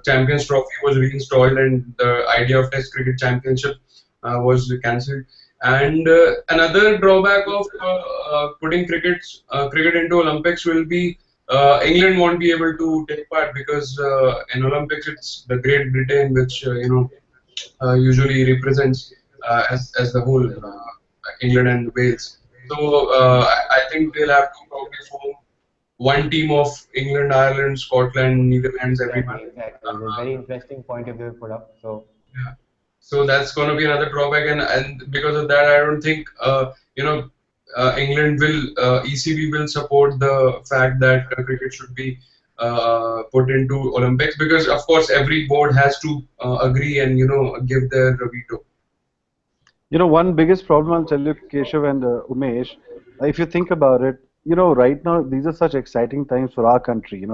Champions Trophy was reinstalled, and the idea of Test Cricket Championship was cancelled. And another drawback of putting cricket into Olympics will be England won't be able to take part, because in Olympics it's the Great Britain which usually represents as the whole England and Wales. So I think they'll have to probably form one team of England, Ireland, Scotland, Netherlands, everyone. Exactly, exactly. It's a very interesting point of view put up. So Yeah. So that's going to be another drawback, and because of that, I don't think England will ECB will support the fact that cricket should be put into Olympics, because of course every board has to agree and give their veto. One biggest problem I'll tell you, Keshav and Umesh, if you think about it, right now these are such exciting times for our country,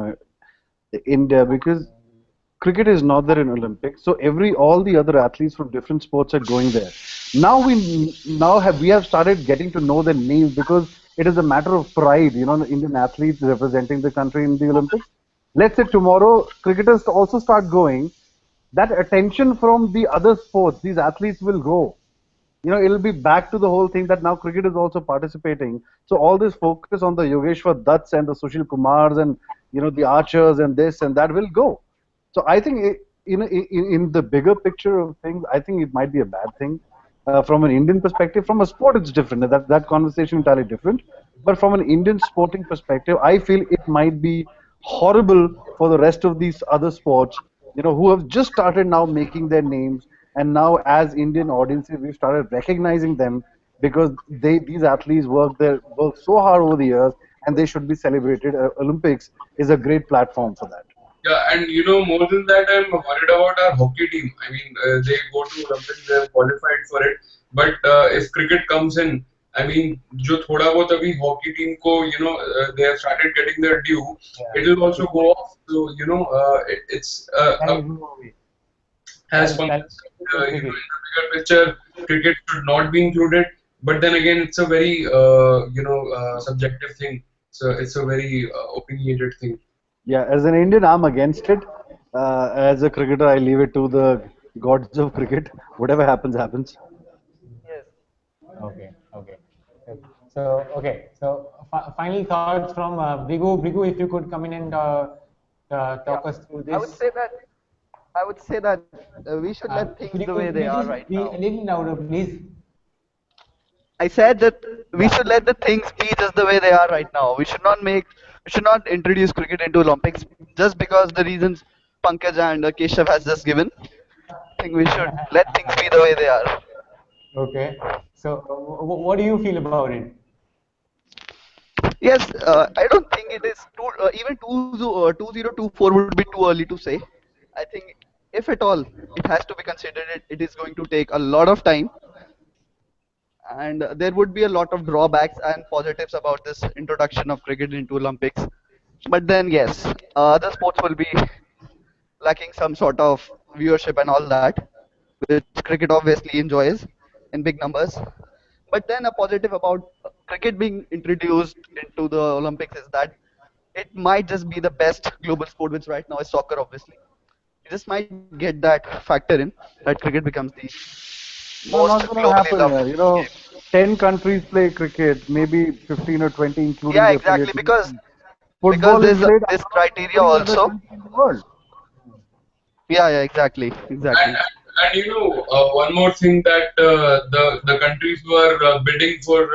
India, because cricket is not there in Olympics, so all the other athletes from different sports are going there. We have started getting to know their names, because it is a matter of pride, the Indian athletes representing the country in the Olympics. Let's say tomorrow cricketers also start going, that attention from the other sports, these athletes will go. It'll be back to the whole thing that now cricket is also participating. So all this focus on the Yogeshwar Dutts and the Sushil Kumars and the Archers and this and that will go. So I think in the bigger picture of things, I think it might be a bad thing. From an Indian perspective, from a sport, it's different. That conversation is entirely different. But from an Indian sporting perspective, I feel it might be horrible for the rest of these other sports, who have just started now making their names, and now as Indian audiences, we've started recognizing them, because these athletes work so hard over the years, and they should be celebrated. Olympics is a great platform for that. Yeah, and more than that, I'm worried about our hockey team. I mean, they go to Olympics, they have qualified for it. But if cricket comes in, I mean, जो थोड़ा बहुत अभी hockey team को, they have started getting their due. yeah, It will also go off. So, it's that is movie. as fun That as, is for in cricket. the bigger picture, cricket should not be included. But then again, it's a very, subjective thing. So it's a very opinionated thing. Yeah, as an Indian, I'm against it. As a cricketer, I leave it to the gods of cricket. Whatever happens, happens. Okay, okay. Okay. So final thoughts from Brigu. Brigu, if you could come in and Yeah, talk us through I would this. say that we should let things the way they Could you are just right be now. a little louder, please? I said that we Yeah. should let the things be just the way they are right now. We should not introduce cricket into Olympics just because the reasons Pankaj and Keshav has just given. I think we should let things be the way they are. Okay. So, what do you feel about it? Yes, I don't think it is even 2024 would be too early to say. I think if at all it has to be considered, it is going to take a lot of time, and there would be a lot of drawbacks and positives about this introduction of cricket into Olympics. But then, yes, other sports will be lacking some sort of viewership and all that. which cricket obviously enjoys in big numbers. But then a positive about cricket being introduced into the Olympics is that it might just be the best global sport, which right now is soccer, obviously. You just might get that factor in that cricket becomes the No, most not going to globally happen loved here. game. 10 countries play cricket, maybe 15 or 20, including Yeah, the exactly. affiliate Because nations. because Football is there's played this across criteria every other also. country in the world. Yeah, exactly, And, exactly. and one more thing that the countries who are bidding for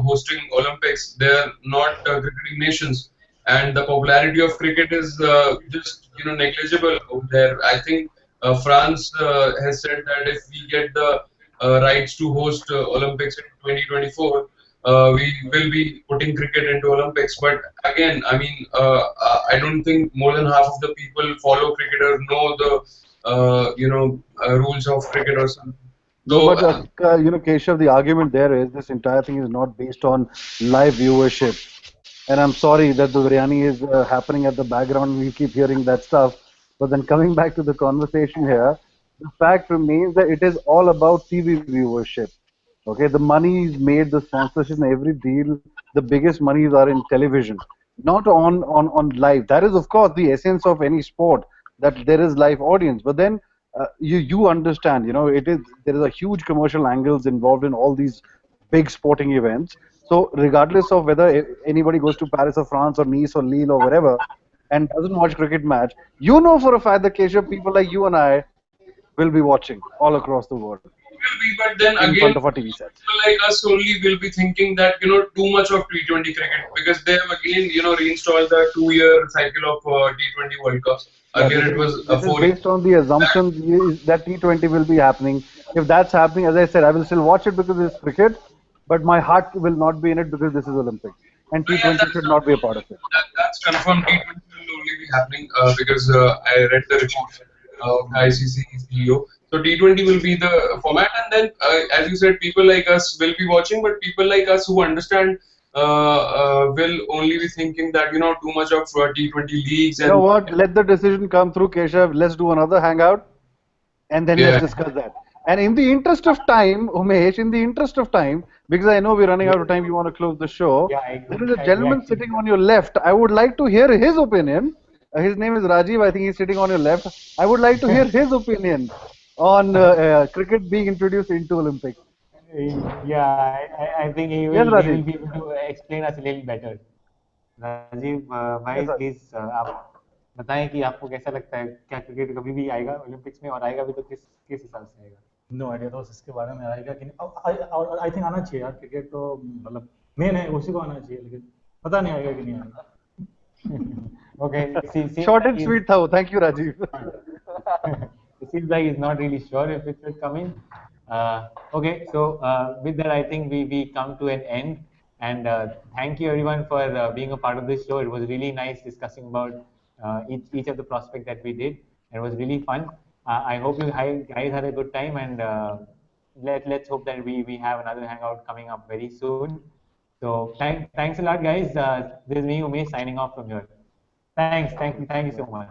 hosting Olympics, they are not cricketing nations, and the popularity of cricket is just negligible over there. I think France has said that if we get the rights to host Olympics in 2024, we will be putting cricket into Olympics. But again, I mean, I don't think more than half of the people follow cricket or know the rules of cricket or something. No, So but Keshav, the argument there is this entire thing is not based on live viewership. And I'm sorry that the biryani is happening at the background. We keep hearing that stuff. But then coming back to the conversation here, the fact remains that it is all about TV viewership. Okay, the money is made, the sponsorship, and every deal, the biggest monies are in television, not on live. That is, of course, the essence of any sport, that there is live audience. But then you understand, it is there is a huge commercial angles involved in all these big sporting events. So regardless of whether anybody goes to Paris or France or Nice or Lille or wherever and doesn't watch cricket match, you know for a fact that Keshav, people like you and I will be watching all across the world will be, but then in front again, of our TV sets. people like us only will be thinking that too much of T20 cricket because they have again reinstalled the 2-year cycle of T20 World Cup. Yeah, Earlier it was this is 4 years. based on the assumption that T20 will be happening. If that's happening, as I said, I will still watch it because it's cricket, but my heart will not be in it because this is Olympics, and Yeah, T20 should not be a part of it. that's confirmed. T20 will only be happening because I read the report of the ICC CEO. So T20 will be the format, and then as you said, people like us will be watching, but people like us who understand will only be thinking that too much of T20 leagues You know and what? Let the decision come through, Keshav. Let's do another hangout, and then let's yeah. discuss that. And in the interest of time, Umesh, in the interest of time, because I know we're running out of time, you want to close the show. Yeah, There is a we gentleman actually. sitting on your left. I would like to hear his opinion. His name is Rajiv. I think he's sitting on your left. I would like to hear his opinion on cricket being introduced into Olympics. Yeah, I think Yes, he will Rajiv. be able to explain us a little better. Rajiv भाई Yes, please Rajiv. आप बताएं कि आपको कैसा लगता है, क्या cricket कभी भी आएगा ओलंपिक्स में, और आएगा भी तो किस किस हिसाब से आएगा? नो आइडिया था इसके बारे में आएगा कि नहीं। और आई थिंक आना चाहिए यार, क्रिकेट तो मतलब मेन है, उसी को आना चाहिए, लेकिन पता नहीं आएगा कि नहीं आएगा। Okay, seems Short like and sweet, though. Thank you, Rajiv. it seems like he's not really sure if it will come in. Okay, so with that, I think we come to an end. And thank you everyone for being a part of this show. It was really nice discussing about each of the prospects that we did. It was really fun. I hope you guys had a good time, and let's hope that we have another hangout coming up very soon. So thanks a lot, guys. This is me, Umesh, signing off from here. Thank you so much.